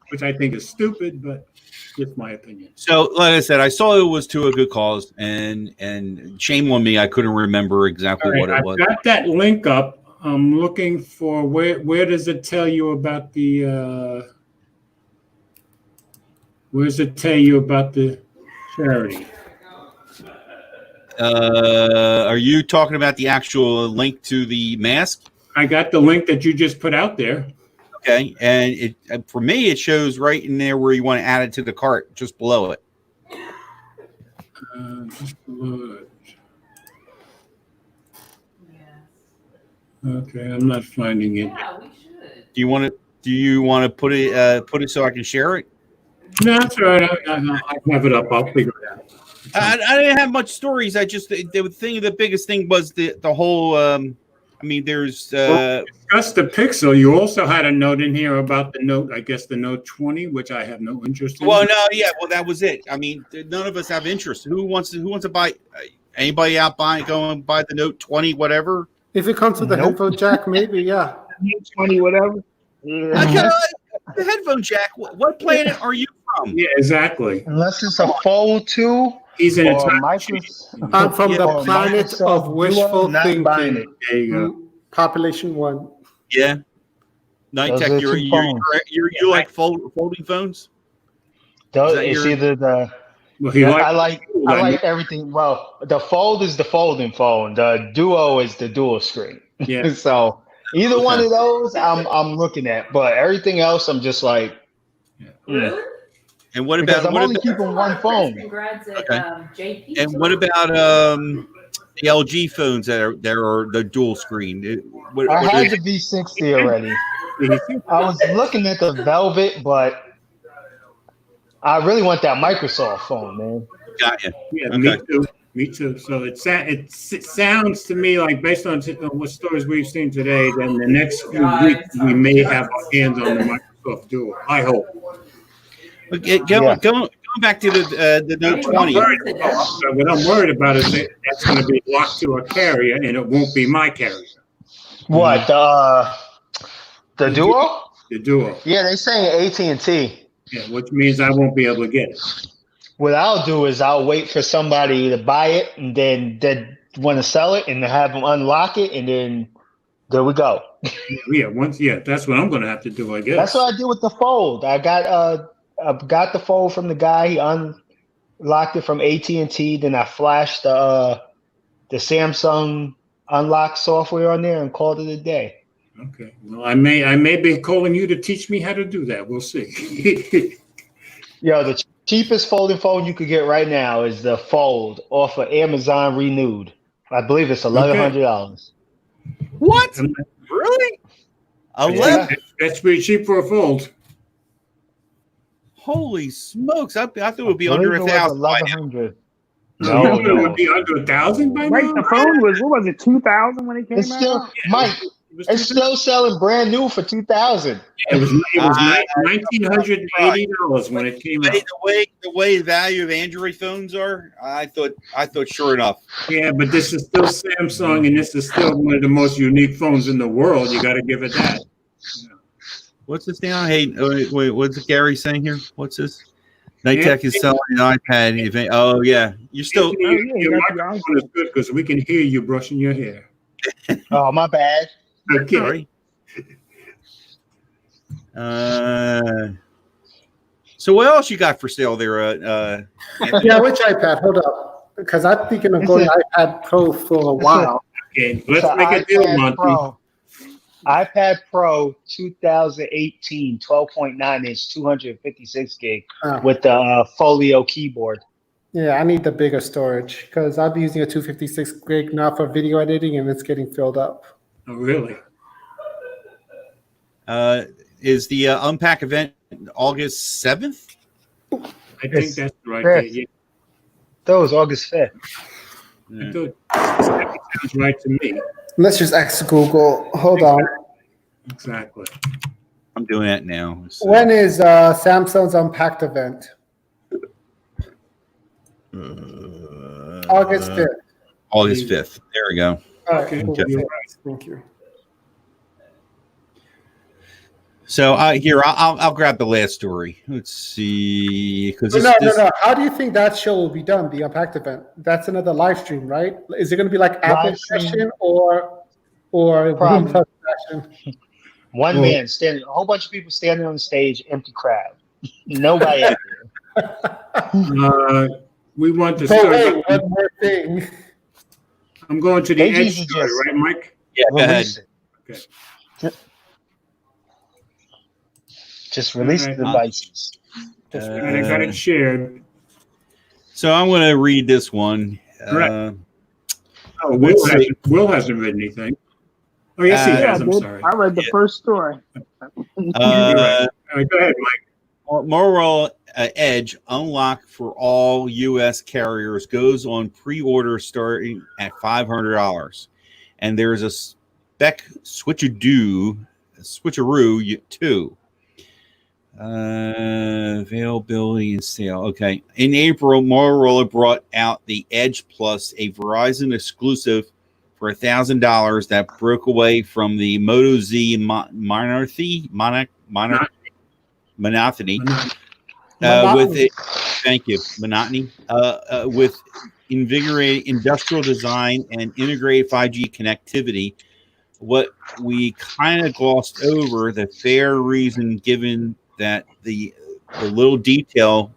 which I think is stupid, but just my opinion. So, like I said, I saw it was to a good cause, and shame on me, I couldn't remember exactly what it was. I've got that link up. I'm looking for where does it tell you about the where does it tell you about the charity? Are you talking about the actual link to the mask? I got the link that you just put out there. Okay, and it for me it shows right in there where you want to add it to the cart, just below it. Just below it. Okay, I'm not finding it. Yeah, we should. Do you want to put it so I can share it? No, that's all right. I have it up. I'll figure it out. I didn't have much stories. I just the biggest thing was the whole. I mean, there's. Discuss the Pixel. You also had a note in here about the Note. I guess the Note 20, which I have no interest in. Well, no, yeah, well, that was it. I mean, none of us have interest. Who wants to buy? Anybody out go and buy the Note 20, whatever? If it comes with the headphone jack, maybe, yeah. 20, whatever. Yeah. The headphone jack. What planet are you from? Yeah, exactly. Unless it's a Fold 2. He's in a or time Microsoft. I'm from the or planet Microsoft of wishful Duo, not buying thinking. it. There you go. Population 1. Yeah. Night Those Tech, are you two phones. like folding phones? It's either the. Well, he I liked like everything. Well, the Fold is the folding phone. The Duo is the dual screen. Yeah. So either one of those, I'm looking at. But everything else, I'm just like. Really? And what Because about I'm only keeping one phone. Congrats at JP. And what about the LG phones that are the dual screen? I had the V60 already. I was looking at the Velvet, but I really want that Microsoft phone, man. Got you. Yeah, Okay. me too. So it sounds to me like, based on what stories we've seen today, then the next few weeks we may have our hands on the Microsoft Duo. I hope. Okay, going back to the Note 20. What I'm worried about is that that's going to be locked to a carrier, and it won't be my carrier. What the Duo? The Duo. Yeah, they saying AT&T. Yeah, which means I won't be able to get it. What I'll do is I'll wait for somebody to buy it, and then they want to sell it, and have them unlock it, and then there we go. Yeah, that's what I'm going to have to do, I guess. That's what I did with the Fold. I got the Fold from the guy. He unlocked it from AT&T. Then I flashed the Samsung unlock software on there and called it a day. Okay. Well, I may be calling you to teach me how to do that. We'll see. Yo, the cheapest folding phone you could get right now is the Fold off of Amazon Renewed. I believe it's $1,100. What? Really? 11? That's pretty cheap for a Fold. Holy smokes! I thought it would be under 1,000. $1,100. No, it would be under 1,000 by now. Right, the phone was, what was it, 2000 when it came It's still, out? Mike. It's still selling brand new for $2,000. It was $1,980 when it came out. The way the value of Android phones are, I thought sure enough. Yeah, but this is still Samsung, and this is still one of the most unique phones in the world. You got to give it that. What's this now? Hey, wait, what's Gary saying here? What's this? Night Tech is selling an iPad. Oh yeah, you're still. Your microphone is good because we can hear you brushing your hair. Oh, my bad. Okay. Sorry. So what else you got for sale there? Yeah, which iPad? Hold up. Because I'm thinking of going iPad Pro for a while. Okay, let's make a deal, Monty. iPad Pro 2018, 12.9 inch, 256 gig with the Folio keyboard. Yeah, I need the bigger storage because I'll be using a 256 gig now for video editing, and it's getting filled up. Oh, really? Is the Unpack event August 7th? I think that's the right date. Yeah. That was August 5th. I thought that sounds right to me. Let's just ask Google. Hold on. Exactly. I'm doing that now. So. When is Samsung's Unpacked event? August 5th. August 5th. There we go. All right. Okay. Cool. Okay. Thank you. So here, I'll grab the last story. Let's see, because no. How do you think that show will be done? The Unpacked event. That's another live stream, right? Is it going to be like Apple session or Bloom Plus session? One man standing, a whole bunch of people standing on the stage, empty crowd, nobody out there. We want to start. Wait, one more thing. I'm going to the Edge story, right, Mike? Yeah, go ahead. Okay. Just release the devices. I got it shared. So I'm going to read this one. Correct. Will hasn't read anything. Oh, yes, he has. I'm sorry. I read the first story. Go ahead, Mike. Motorola Edge unlock for all U.S. carriers goes on pre-order starting at $500, and there's a spec switcheroo too. Availability and sale. Okay. In April, Motorola brought out the Edge Plus, a Verizon exclusive for $1,000 that broke away from the Moto Z monotony. With it, thank you, monotony. With invigorating industrial design and integrated 5G connectivity. What we kind of glossed over, the fair reason given that the little detail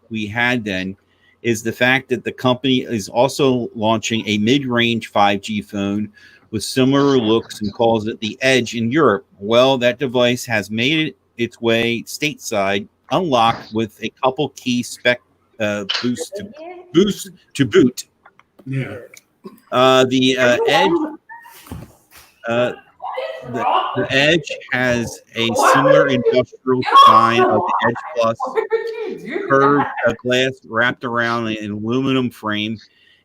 we had then is the fact that the company is also launching a mid-range 5G phone with similar looks and calls it the Edge in Europe. Well, that device has made its way stateside, unlocked with a couple key spec boost to boot. Yeah. The Edge has a similar industrial design of the Edge Plus, curved glass wrapped around an aluminum frame.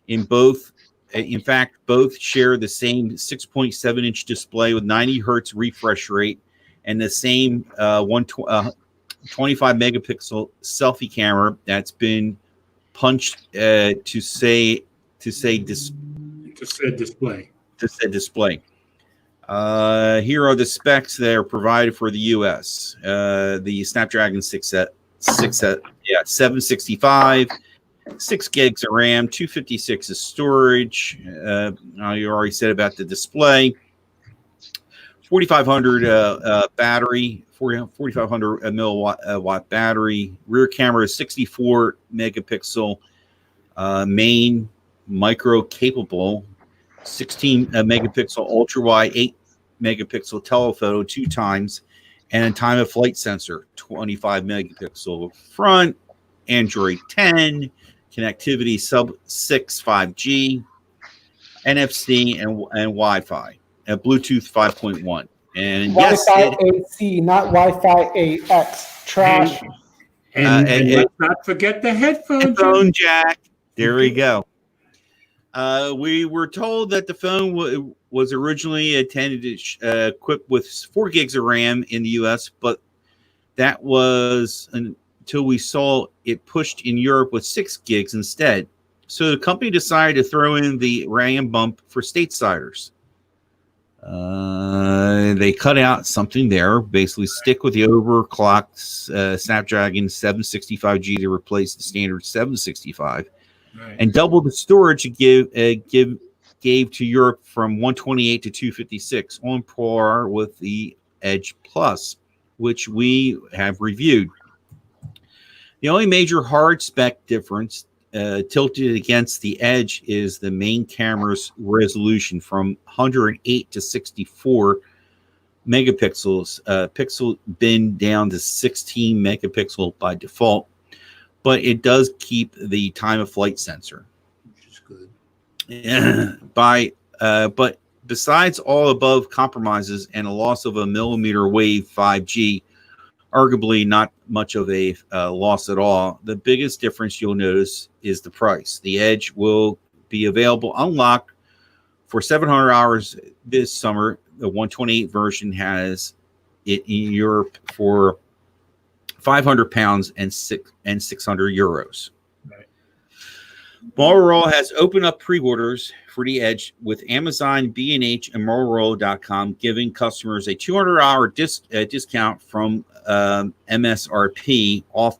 In fact, both share the same 6.7-inch display with 90 hertz refresh rate and the same 25 megapixel selfie camera that's been punched to say display. Here are the specs that are provided for the US. The Snapdragon 765, 6 gigs of RAM, 256 of storage. You already said about the display. 4,500 battery, 4,500 milliwatt battery. Rear camera is 64 megapixel. Main micro capable. 16 megapixel ultra wide, 8 megapixel telephoto 2 times, and time of flight sensor 25 megapixel front. Android 10 connectivity sub 6 5G, NFC and Wi-Fi, Bluetooth 5.1, and Wi-Fi AC, not Wi-Fi AX. Trash. And let's not forget the headphone jack. There we go. We were told that the phone was originally intended to equipped with 4 gigs of RAM in the US, but that was until we saw it pushed in Europe with 6 gigs instead. So the company decided to throw in the RAM bump for stateside. They cut out something there, basically stick with the overclocked Snapdragon 765G to replace the standard 765. Right. And double the storage it gave to Europe from 128 to 256, on par with the Edge Plus, which we have reviewed. The only major hard spec difference tilted against the Edge is the main camera's resolution from 108 to 64 megapixels. Pixel bin down to 16 megapixel by default. But it does keep the time of flight sensor, which is good. Yeah. But besides all above compromises and a loss of a millimeter wave 5G, arguably not much of a loss at all, the biggest difference you'll notice is the price. The Edge will be available unlocked for $700 this summer. The 128 version has it in Europe for £500 and 600 euros. Right. Motorola has opened up pre-orders for the Edge with Amazon, B&H, and Motorola.com, giving customers a $200 discount from MSRP off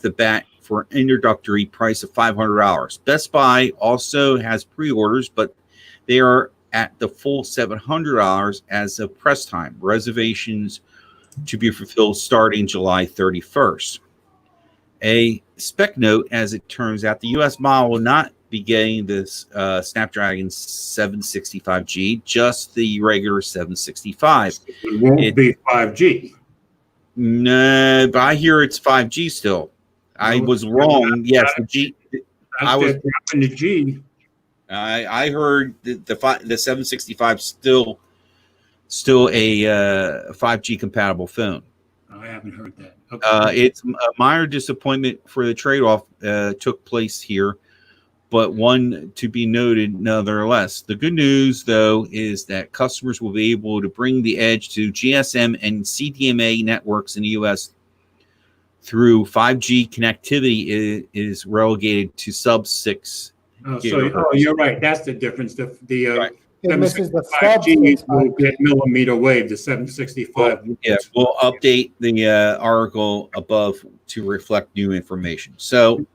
the bat for an introductory price of $500. Best Buy also has pre-orders, but they are at the full $700 as of press time. Reservations to be fulfilled starting July 31st. A spec note, as it turns out, the U.S. model will not be getting this Snapdragon 765G, just the regular 765. It won't be 5G. No, but I hear it's 5G still. I was wrong. Yes, the G. I was in the G. I heard the 765 still a 5G compatible phone. I haven't heard that. Okay. It's a minor disappointment for the trade-off took place here, but one to be noted nonetheless. The good news, though, is that customers will be able to bring the Edge to GSM and CDMA networks in the U.S. through 5G connectivity is relegated to sub-6 So you're right. That's the difference. The right. It misses the 5G will get millimeter wave, the 765. Yeah, we'll update the article above to reflect new information. So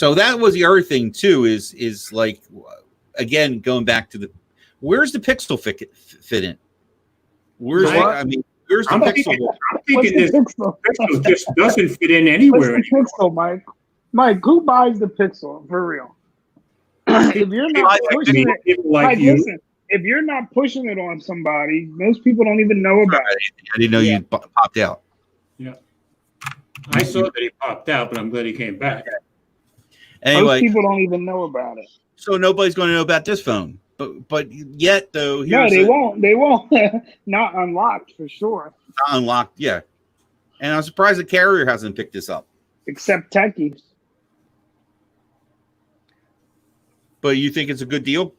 that was the other thing too. Is like, again, going back to where's the Pixel fit in? Where's where's the Pixel? I'm thinking this Pixel just doesn't fit in anywhere. What's the Pixel, Mike? Mike, who buys the Pixel for real? If you're not pushing it, Mike, listen. If you're not pushing it on somebody, most people don't even know about it. I didn't know you popped out. Yeah, I saw that he popped out, but I'm glad he came back. Anyway, most people don't even know about it. So nobody's going to know about this phone, but yet though, no, they won't. They won't. Not unlocked for sure. Not unlocked, yeah. And I'm surprised the carrier hasn't picked this up. Except techies. But you think it's a good deal?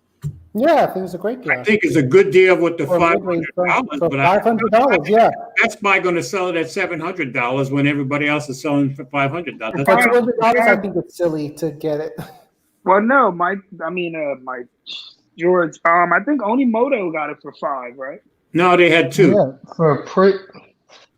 Yeah, I think it's a great deal. I think it's a good deal with the $500. For $500, yeah. That's Buy going to sell it at $700 when everybody else is selling for $500. For $200, I think it's silly to get it. Well, no, George. I think only Moto got it for $5, right? No, they had 2. Yeah,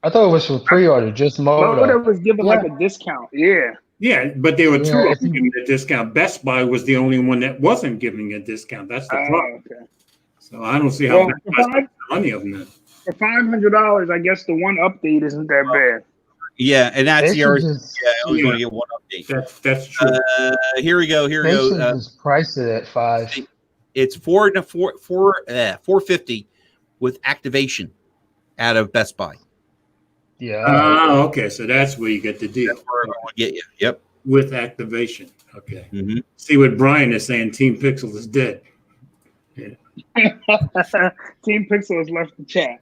I thought it was for pre-order, just Moto. Moto was given like a discount. Yeah. Yeah, but there were 2 of them giving a discount. Best Buy was the only one that wasn't giving a discount. That's the problem. Okay. So I don't see how Best Buy's money of them then. For $500, I guess the one update isn't that bad. Yeah, and that's the only going to get one update. That's true. Here we go. Just priced it at $5. It's $450 with activation out of Best Buy. Yeah. Okay. So that's where you get the deal. That's where I want to get you. Yep. With activation. Okay. Mm-hmm. See what Brian is saying. Team Pixel is dead. Yeah. Team Pixel has left the chat.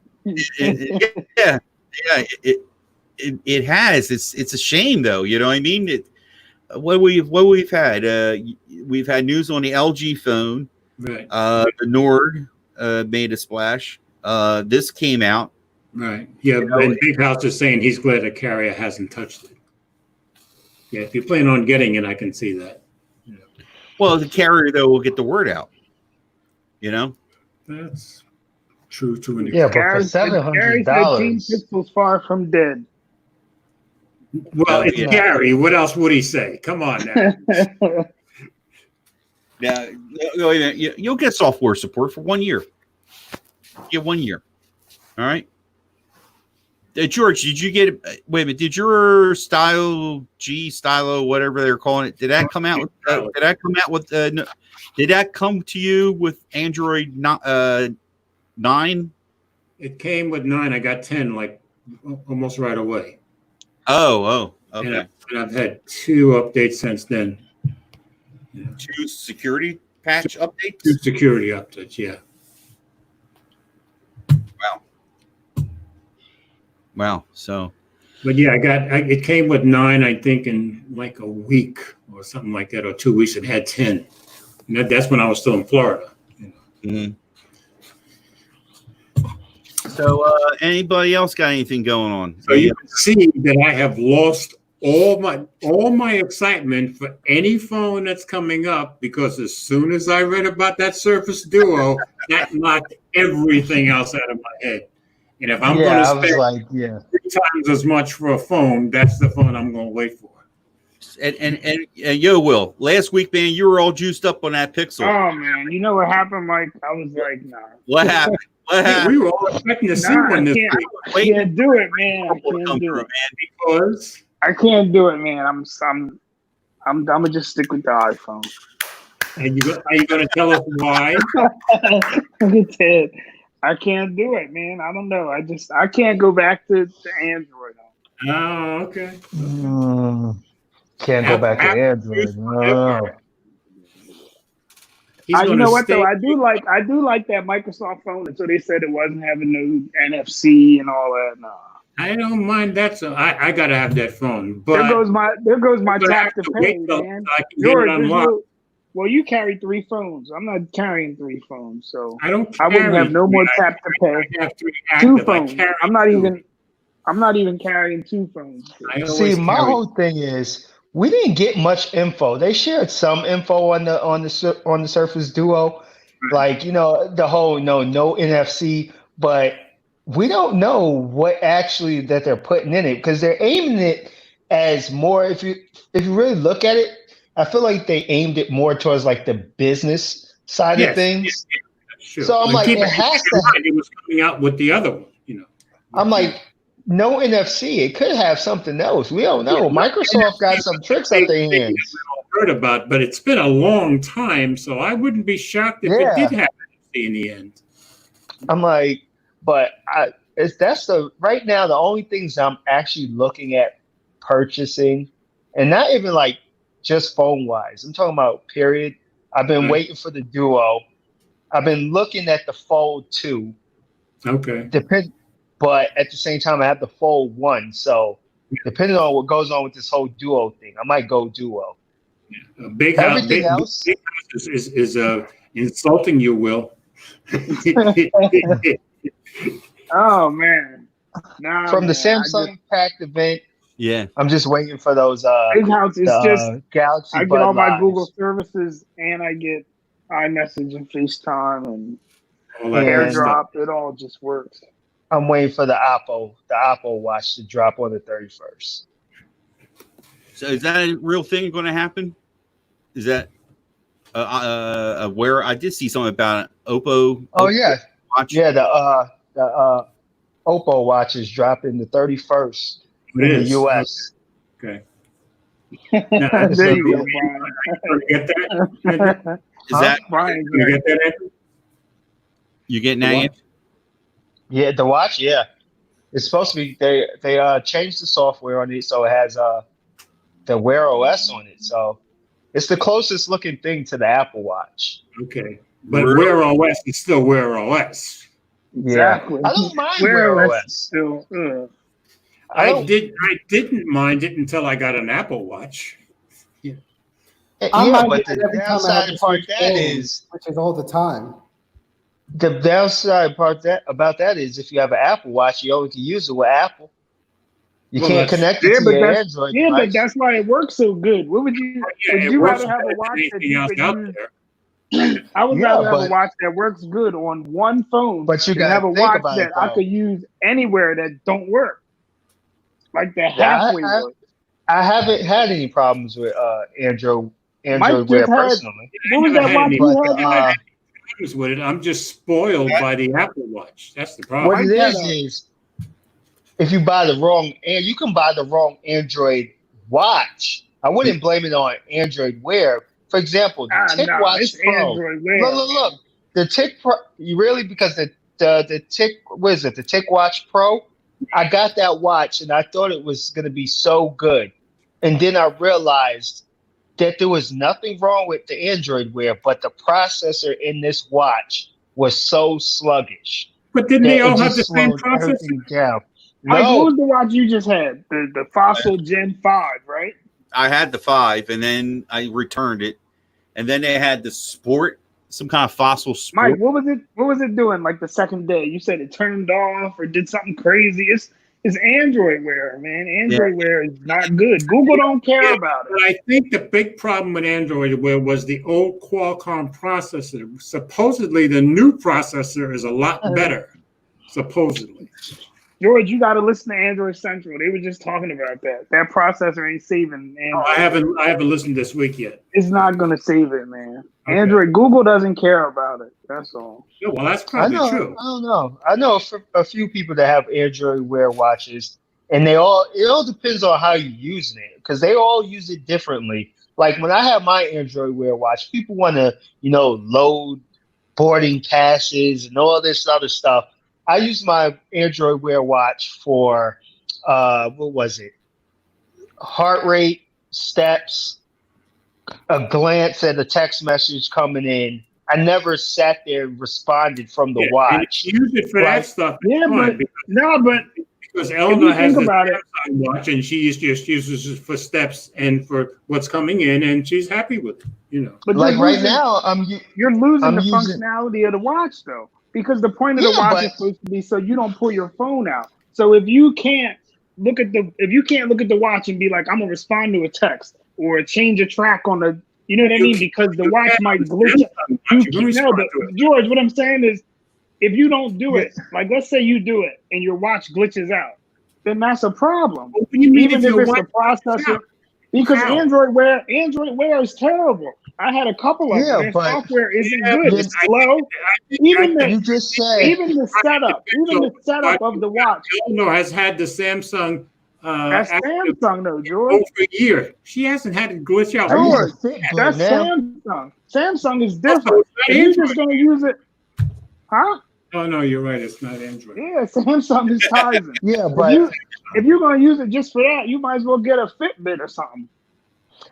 It has. It's a shame though. You know what I mean? What we've had. We've had news on the LG phone. Right. The Nord made a splash. This came out. Right. Yeah, and Big House is saying he's glad the carrier hasn't touched it. Yeah, if you plan on getting it, I can see that. Yeah. Well, the carrier though will get the word out. You know. That's true to an extent. Yeah, but for $700, Team Pixel's far from dead. Well, it's Gary. What else would he say? Come on now. Now, you'll get software support for 1 year. Get 1 year. All right. George, did you get? Wait a minute. Did your Stylo, whatever they're calling it, did that come out? Did that come to you with Android 9? It came with 9. I got 10 like almost right away. Oh, okay. And I've had 2 updates since then. Yeah. 2 security patch updates? 2 security updates, yeah. Wow. So, but yeah, it came with 9, I think, in like a week or something like that, or 2 weeks. It had 10. And that's when I was still in Florida. Mm-hmm. So, anybody else got anything going on? So you can see that I have lost all my excitement for any phone that's coming up, because as soon as I read about that Surface Duo, that knocked everything else out of my head. And if I'm going to I was spend like, yeah. 3 times as much for a phone, that's the phone I'm going to wait for. And yo, Will, last week, man, you were all juiced up on that Pixel. Oh man, you know what happened, Mike? I was like, nah. What happened? What happened? We were all expecting to see one this week. I can't do it, man. I can't do it. Because I can't do it, man. I'm gonna just stick with the iPhone. are you going to tell us why? I can't do it, man. I don't know. I can't go back to Android. Oh, okay. Can't go back to Android. No. You know what though? I do like that Microsoft phone until they said it wasn't having no NFC and all that. No. I don't mind that. So I gotta have that phone. But there goes my tap to pay, man. George, well, you carry 3 phones. I'm not carrying 3 phones, so I wouldn't have no more tap to pay. I have 3 2 active. phones. I'm not even carrying 2 phones. See, my whole thing is we didn't get much info. They shared some info on the Surface Duo, like the whole no NFC, but we don't know what actually that they're putting in it, because they're aiming it as more. If you really look at it, I feel like they aimed it more towards like the business side of things. Sure. So I'm like, it has to. It was coming out with the other one, I'm like, no NFC. It could have something else. We don't know. Microsoft got some tricks up their hands. Heard about, but it's been a long time, so I wouldn't be shocked if it did have NFC in the end. I'm like, but right now the only things I'm actually looking at purchasing, and not even like just phone wise. I'm talking about period. I've been waiting for the Duo. I've been looking at the Fold 2. Okay. But at the same time, I have the Fold 1. So depending on what goes on with this whole Duo thing, I might go Duo. Yeah. Big house is insulting you, Will. Oh man! From the Samsung Packed event. Yeah, I'm just waiting for those. Big house is just Galaxy. I get all my Google services, and I get iMessage and FaceTime and AirDrop. It all just works. I'm waiting for the Apple Watch to drop on the 31st. So is that a real thing going to happen? Is that where I did see something about it. Oppo? Oh yeah, watch? Yeah. The Oppo watch is dropping the 31st in the US. Okay. There you go, Brian. Get that? Is that Brian? You get that? You getting that? Yeah, the watch. Yeah, it's supposed to be. They changed the software on it, so it has the Wear OS on it. So it's the closest looking thing to the Apple Watch. Okay, but Wear OS is still Wear OS. Exactly. I don't mind Wear OS. Still, I didn't mind it until I got an Apple Watch. Yeah, but the downside part which is all the time. The downside part about that is if you have an Apple Watch, you only can use it with Apple. You can't connect it to your Android. Yeah, but that's why it works so good. What would you? Would you rather have a watch that you could use? I would rather have a watch that works good on one phone, but you have a watch that I could use anywhere that don't work, like the halfway work. I haven't had any problems with Android Wear personally. What was that watch you had? With it, I'm just spoiled by the Apple Watch. That's the problem. What it is if you buy the wrong, and you can buy the wrong Android watch. I wouldn't blame it on Android Wear. For example, the TicWatch Pro. Look, the Tic Pro. Because the Tic, what is it? The TicWatch Pro. I got that watch and I thought it was going to be so good, and then I realized that there was nothing wrong with the Android Wear, but the processor in this watch was so sluggish. But didn't they all have the same processor? Down. Mike, what was the watch you just had? The Fossil Gen 5, right? I had the 5, and then I returned it, and then they had the Sport, some kind of Fossil Sport. Mike, what was it doing? Like the second day, you said it turned off or did something crazy. It's Android Wear, man. Android Wear is not good. Google don't care about it. But I think the big problem with Android Wear was the old Qualcomm processor. Supposedly, the new processor is a lot better. Supposedly. George, you got to listen to Android Central. They were just talking about that. That processor ain't saving Android. I haven't listened this week yet. It's not going to save it, man. Okay. Android, Google doesn't care about it. That's all. Yeah, well, that's probably true. I don't know. I know a few people that have Android Wear watches, and it all depends on how you're using it, because they all use it differently. Like when I have my Android Wear watch, people want to, load boarding passes and all this other stuff. I use my Android Wear watch for, what was it? Heart rate, steps, a glance at a text message coming in. I never sat there and responded from the watch. And use it for that stuff. Yeah, but because Elna has the Samsung watch, and she just uses it for steps and for what's coming in, and she's happy with it. But like right now, you're losing the functionality of the watch, though. Because the point of the watch is supposed to be so you don't pull your phone out. So if you can't look at the watch and be like, I'm gonna respond to a text or change a track on the, you know what I mean? Because the watch might glitch. But George, what I'm saying is, if you don't do it, like let's say you do it and your watch glitches out, then that's a problem. Even if it's the processor, because Android Wear is terrible. I had a couple of them. Their software isn't good. It's slow. Even the setup of the watch. Eleanor has had the Samsung. That's Samsung though, George. Over a year. She hasn't had it glitch out. George, that's Samsung. Samsung is different. You're just gonna use it, huh? Oh no, you're right. It's not Android. Yeah, Samsung is Tizen. Yeah, but if you're gonna use it just for that, you might as well get a Fitbit or something.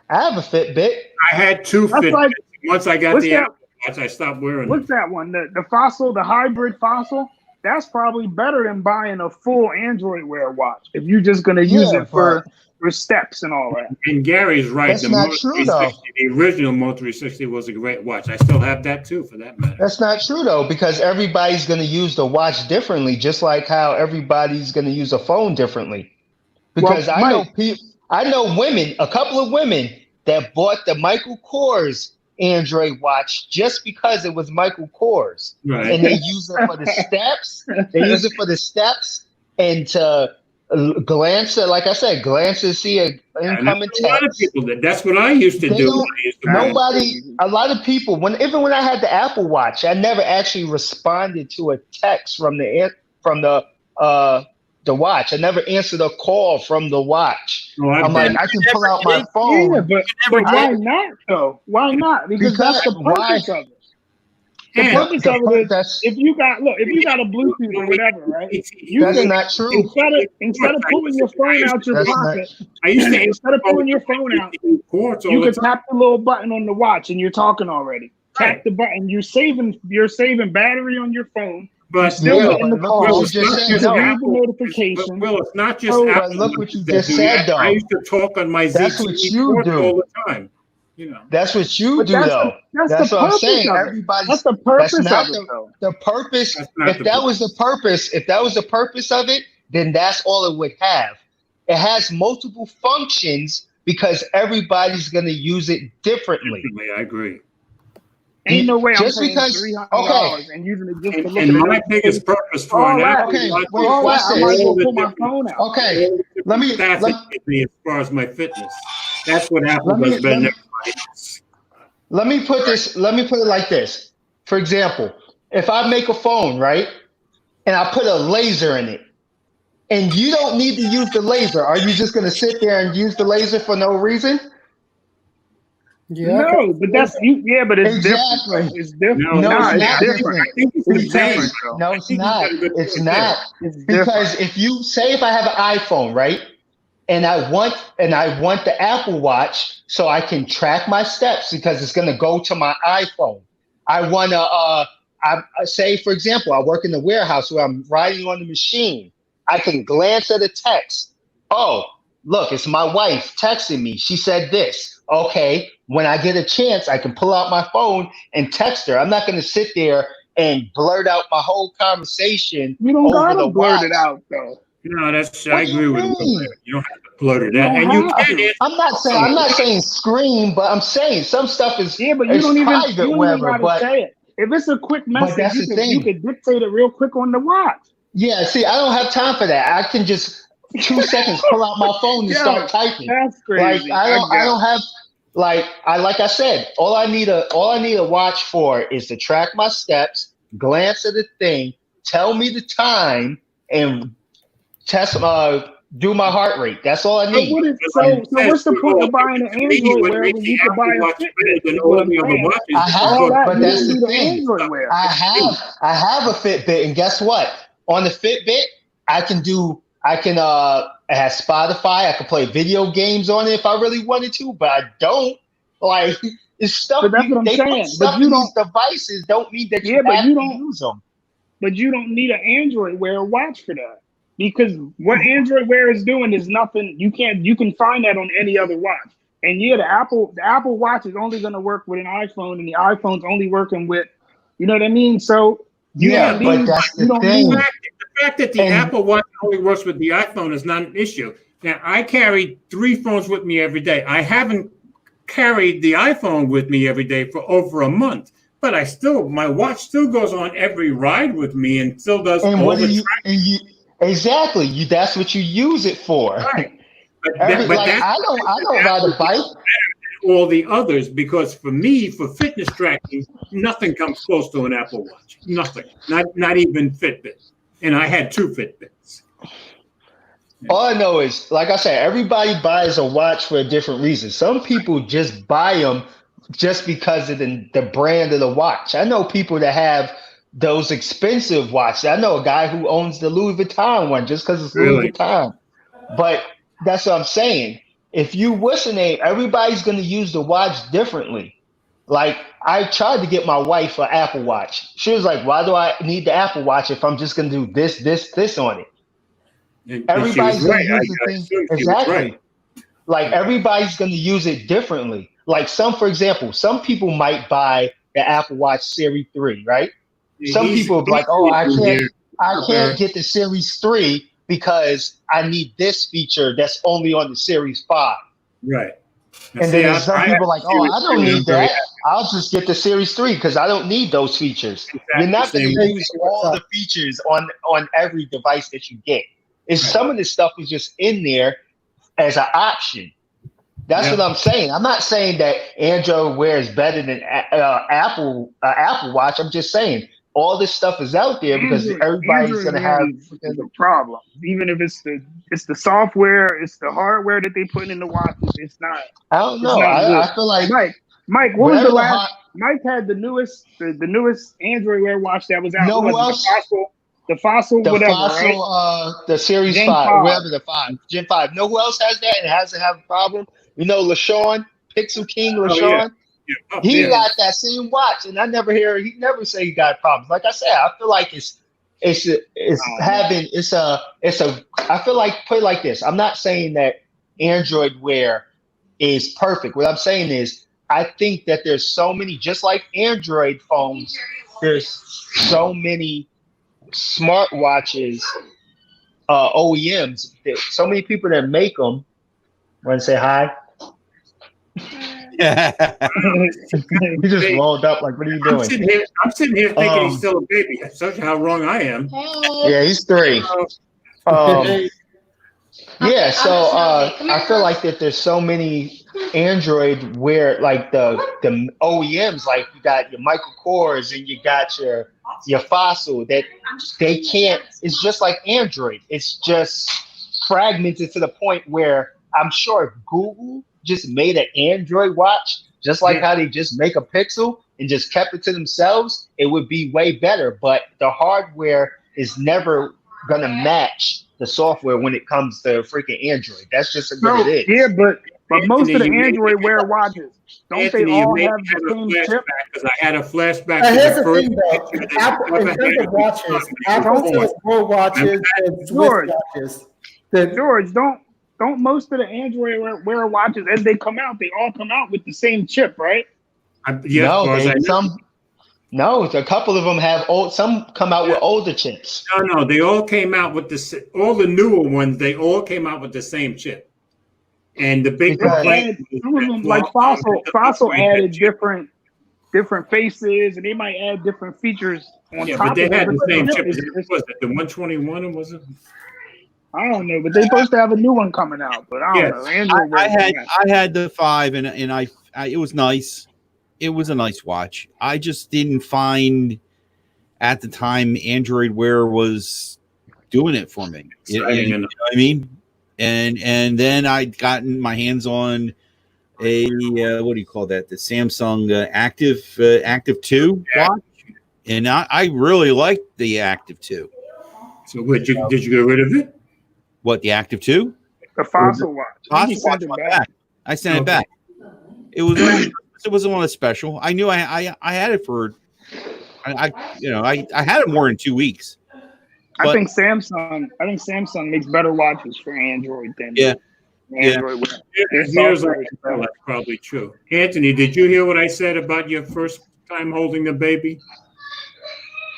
I have a Fitbit. I had two Fitbits. Once I got the Apple Watch, I stopped wearing it. What's that one? The Fossil, the hybrid Fossil? That's probably better than buying a full Android Wear watch if you're just going to use it for steps and all that. And Gary's right. That's not true, though. The original Moto 360 was a great watch. I still have that, too, for that matter. That's not true, though, because everybody's going to use the watch differently, just like how everybody's going to use a phone differently. Because I know women, a couple of women, that bought the Michael Kors Android watch just because it was Michael Kors. Right. And they use it for the steps. They use it for the steps and to glance at, like I said, glance to see an incoming text. A lot of people did. That's what I used to do. A lot of people, even when I had the Apple Watch, I never actually responded to a text from the watch. I never answered a call from the watch. I'm like, I can pull out my phone. Yeah, but why not though? Why not? Because that's the purpose of it. The purpose of it is if you got a Bluetooth or whatever, right? That's not true. Instead of pulling your phone out your pocket, instead of pulling your phone out, you can tap the little button on the watch and you're talking already. Tap the button. You're saving battery on your phone. But still in the call. Will, it's not just Apple. Look what you just said, though. I used to talk on my That's what you do all the time. That's what you do, though. That's what I'm saying. That's the purpose of it. The purpose. If that was the purpose of it, then that's all it would have. It has multiple functions because everybody's going to use it differently. I agree. Ain't no way just I'm paying because, $300 and using it just to look at it. And my biggest purpose for an Apple Watch I might as well pull my phone out. Okay, let me as far as my fitness. That's what Apple does better. Let me put it like this. For example, if I make a phone, right, and I put a laser in it, and you don't need to use the laser, are you just going to sit there and use the laser for no reason? Yeah. No, but that's yeah, but it's exactly different. It's different. No, it's different. It's different. No, it's not. It's not. Because if I have an iPhone, right, and I want the Apple Watch so I can track my steps because it's going to go to my iPhone. I want to I say, for example, I work in the warehouse where I'm riding on the machine. I can glance at a text. Oh, look, it's my wife texting me. She said this. Okay, when I get a chance, I can pull out my phone and text her. I'm not going to sit there and blurt out my whole conversation. You don't gotta blurt it out, though. No, that's What I do agree you with him. mean? You don't have to blur it out, and you can. I'm not saying scream, but I'm saying some stuff is Yeah, but you it's don't even private, whatever. gotta But say it. If it's a quick message, that's you the you thing. could dictate it real quick on the watch. Yeah, see, I don't have time for that. I can just 2 seconds pull out my phone and Yo, start typing. that's Like crazy. I don't have like I said, all I need a watch for is to track my steps, glance at the thing, tell me the time, and test do my heart rate. That's all I But need. so what's the point of buying an Android Wear when you could buy a Fitbit? Than Is all what I'm the other saying. watches. I have All that, but you that's don't the need an thing. Android Wear. I have a Fitbit, and guess what? On the Fitbit, it has Spotify. I can play video games on it if I really wanted to, but I don't. Like it's stuff. But that's what I'm they saying. put stuff But you in don't. these devices don't mean that Yeah, you but have you to don't. use them. But you don't need an Android Wear watch for that, because what Android Wear is doing is nothing. You can find that on any other watch. And yeah, the Apple Watch is only going to work with an iPhone, and the iPhone's only working with, you know what I mean? So you Yeah, don't but need, that's you the don't thing. need. The fact that the Apple Watch only works with the iPhone is not an issue. Now, I carry 3 phones with me every day. I haven't carried the iPhone with me every day for over a month, but my watch still goes on every ride with me and still does And all what do the you? tracking. And you exactly. That's what you use it for. Right. But I that's don't ride a bike. all the others, because for me, for fitness tracking, nothing comes close to an Apple Watch. Nothing. Not even Fitbit. And I had 2 Fitbits. All I know is, like I said, everybody buys a watch for a different reason. Some people just buy them just because of the brand of the watch. I know people that have those expensive watches. I know a guy who owns the Louis Vuitton one just because it's Louis Vuitton. But that's what I'm saying. If you listen, everybody's going to use the watch differently. Like I tried to get my wife an Apple Watch. She was like, "Why do I need the Apple Watch if I'm just going to do this on it?" Everybody's going to use the thing exactly. Right. Like everybody's going to use it differently. Like for example, some people might buy the Apple Watch Series 3, right? Some people will be like, "Oh, I can't get the Series 3 because I need this feature that's only on the Series 5." Right. And then some people are like, "Oh, I don't need that. I'll just get the Series 3 because I don't need those features." Exactly. You're not going to use all the features on every device that you get. Some of this stuff is just in there as an option. That's what I'm saying. I'm not saying that Android Wear is better than Apple Watch. I'm just saying all this stuff is out there because everybody's going to have the problem. Even if it's the software, it's the hardware that they put in the watches. It's not. I don't know. I feel like Mike. What was the last? Mike had the newest Android Wear watch that was out. No, who else? The Fossil, the whatever, Fossil, right? The Series Gen 5, whatever the 5, Gen 5. Know who else has that and hasn't had a problem? You know, LaShawn, Pixel King, LaShawn. He got that same watch, and he never say he got problems. Like I said, I feel like I feel like, put it like this. I'm not saying that Android Wear is perfect. What I'm saying is, I think that there's so many, just like Android phones, there's so many smartwatches, OEMs, so many people that make them. Want to say hi? He just rolled up like, "What are you doing?" I'm sitting here thinking he's still a baby. That shows you how wrong I am. Yeah, he's 3. Yeah, so I feel like that there's so many Android Wear, like the OEMs, like you got your Michael Kors and you got your Fossil, that they can't. It's just like Android. It's just fragmented to the point where I'm sure if Google just made an Android watch, just like how they just make a Pixel and just kept it to themselves, it would be way better. But the hardware is never gonna match the software when it comes to freaking Android. That's just what it is. Yeah, but most of the Android Wear watches, don't they all have the same chip? Because I had a flashback. Here's the thing, though. Apple, in terms of watches, Apple sells more watches than Swiss watches. George, don't most of the Android Wear watches, as they come out, they all come out with the same chip, right? No, a couple of them have old. Some come out with older chips. No, they all came out with all the newer ones. They all came out with the same chip. And the big Because- complaint, Some of them, like Fossil added different faces, and they might add different features on yeah, top. but they of had it. the same chip. It's- Was it the 121 or was it? I don't know, but they're supposed to have a new one coming out. But I don't know. Android I had the 5 and I it was nice. It was a nice watch. I just didn't find at the time Android Wear was doing it for me. You know what I mean? And then I'd gotten my hands on a what do you call that? The Samsung Active 2 watch, and I really liked the Active 2. So did you get rid of it? What, the Active 2? the Fossil watch. I think he Fossil sent it watch, back. I sent it back. It wasn't one of special. I knew I had it for I had it more than 2 weeks. I think Samsung makes better watches for Android than Android. Here's that's probably true. Anthony, did you hear what I said about your first time holding the baby?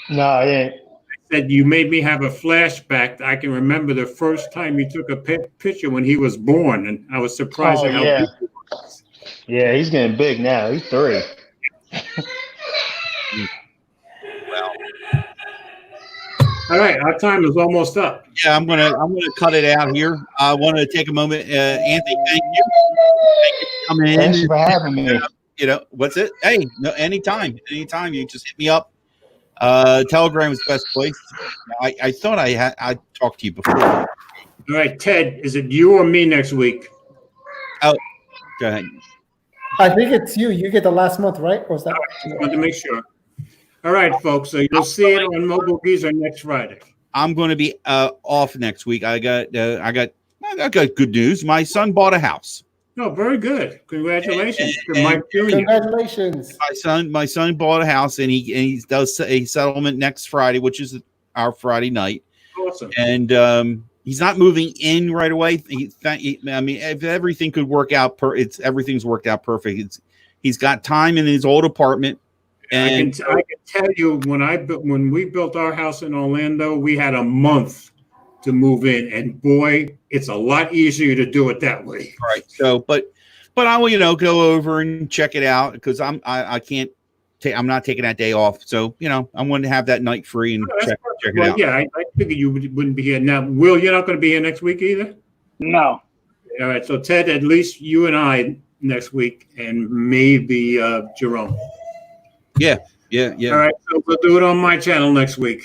No, I didn't. I said you made me have a flashback. I can remember the first time you took a picture when he was born, and I was surprised at how big he was. Yeah, he's getting big now. He's 3. All right, our time is almost up. Yeah, I'm gonna cut it out here. I want to take a moment. Anthony, thank you. Thank you for coming in. Thanks for having me. You know, what's it? Hey, no, anytime. You can just hit me up. Telegram is the best place. I thought I talked to you before. All right, Ted, is it you or me next week? Go ahead. I think it's you. You get the last month, right? Or is that? Just wanted to make sure. All right, folks. So you'll see it on Mobile Geezer next Friday. I'm going to be off next week. I got good news. My son bought a house. No, very good. Congratulations to Mike Jr. Congratulations. My son bought a house, and he does a settlement next Friday, which is our Friday night. Awesome. And he's not moving in right away. I mean, if everything could work out, everything's worked out perfect. He's got time in his old apartment. And I can tell you when we built our house in Orlando, we had a month to move in, and boy, it's a lot easier to do it that way. Right. So, but I will, go over and check it out because I'm not taking that day off. So, I wanted to have that night free and check it out. Yeah, I figured you wouldn't be here now. Will, you're not going to be here next week either? No. All right. So Ted, at least you and I next week, and maybe Jerome. Yeah. All right, so we'll do it on my channel next week.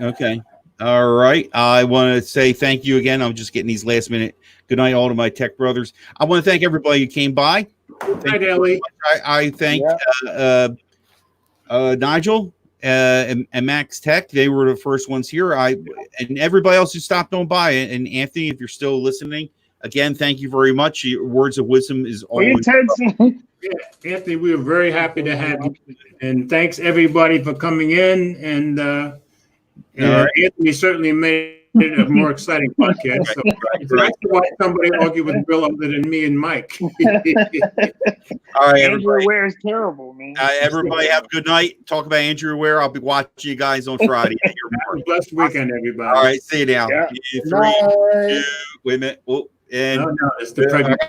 Okay. All right. I want to say thank you again. I'm just getting these last minute. Good night, all to my tech brothers. I want to thank everybody who came by. Good night, Ellie. I thank Nigel and Max Tech. They were the first ones here. And everybody else who stopped on by. And Anthony, if you're still listening, again, thank you very much. Your words of wisdom is always. Yeah, Anthony, we are very happy to have you, and thanks everybody for coming in. And Anthony certainly made it a more exciting podcast. So it's nice to watch somebody argue with Bill other than me and Mike. All right, Andrew Ware is terrible, man. Everybody have a good night. Talk about Andrew Ware. I'll be watching you guys on Friday. Have a blessed weekend, everybody. All right, see you now. Yeah. 3, 2, wait a minute. Oh, and no, it's the pregnant.